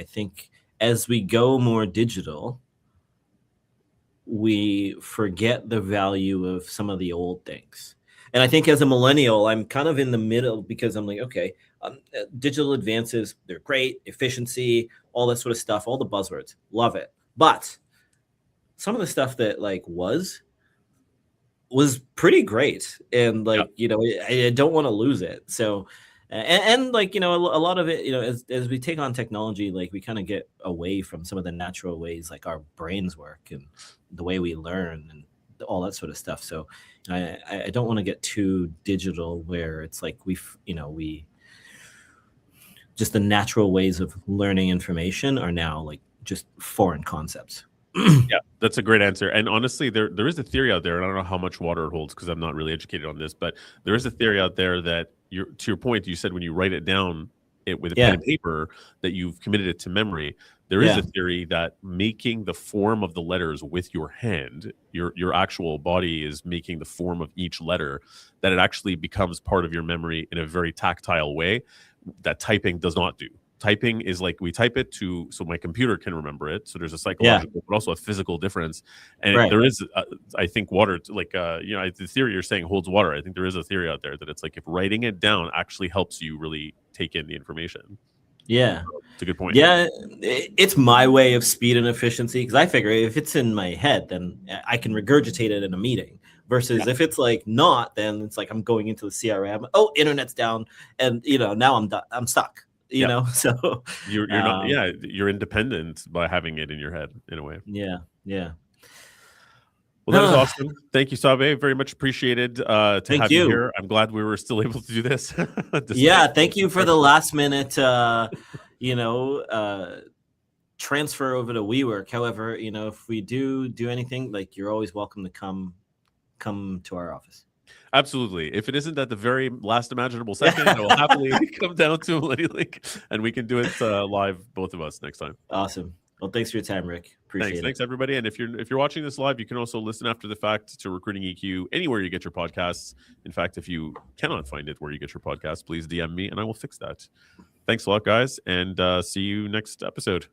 think as we go more digital, we forget the value of some of the old things. And I think as a millennial, I'm kind of in the middle because I'm like, okay, digital advances, they're great, efficiency, all that sort of stuff, all the buzzwords, love it. But some of the stuff that like was pretty great, and like Yep. I don't want to lose it. So and like a lot of it, as we take on technology, like we kind of get away from some of the natural ways like our brains work and the way we learn and all that sort of stuff. So I don't want to get too digital where it's like we just the natural ways of learning information are now like just foreign concepts. Yeah, that's a great answer. And honestly, there is a theory out there, and I don't know how much water it holds because I'm not really educated on this, but there is a theory out there that to your point, you said when you write it down with a pen Yeah, and paper that you've committed it to memory. There is yeah, a theory that making the form of the letters with your hand, your actual body is making the form of each letter, that it actually becomes part of your memory in a very tactile way that typing does not do. Typing is like we type it so my computer can remember it. So there's a yeah, psychological, but also a physical difference. And right. there is, I think, water. The theory you're saying holds water. I think there is a theory out there that it's like if writing it down actually helps you really take in the information. Yeah. It's a good point. Yeah, it's my way of speed and efficiency because I figure if it's in my head, then I can regurgitate it in a meeting. Versus if it's like not, then it's like I'm going into the CRM. Oh, internet's down, and now I'm done. I'm stuck. Yeah, So you're not. Yeah, you're independent by having it in your head in a way. yeah, yeah. Well, that is awesome. Thank you, Sabe. Very much appreciated to Thank have you you. here. I'm glad we were still able to do this. Yeah, thank you for the last minute. You know, transfer over to WeWork. However, if we do anything, like you're always welcome to come to our office. Absolutely. If it isn't at the very last imaginable second, I will happily come down to Millenilink and we can do it live, both of us, next time. Awesome. Well, thanks for your time, Rick. Appreciate it. Thanks, everybody. And if you're watching this live, you can also listen after the fact to Recruiting EQ anywhere you get your podcasts. In fact, if you cannot find it where you get your podcasts, please DM me and I will fix that. Thanks a lot, guys, and see you next episode.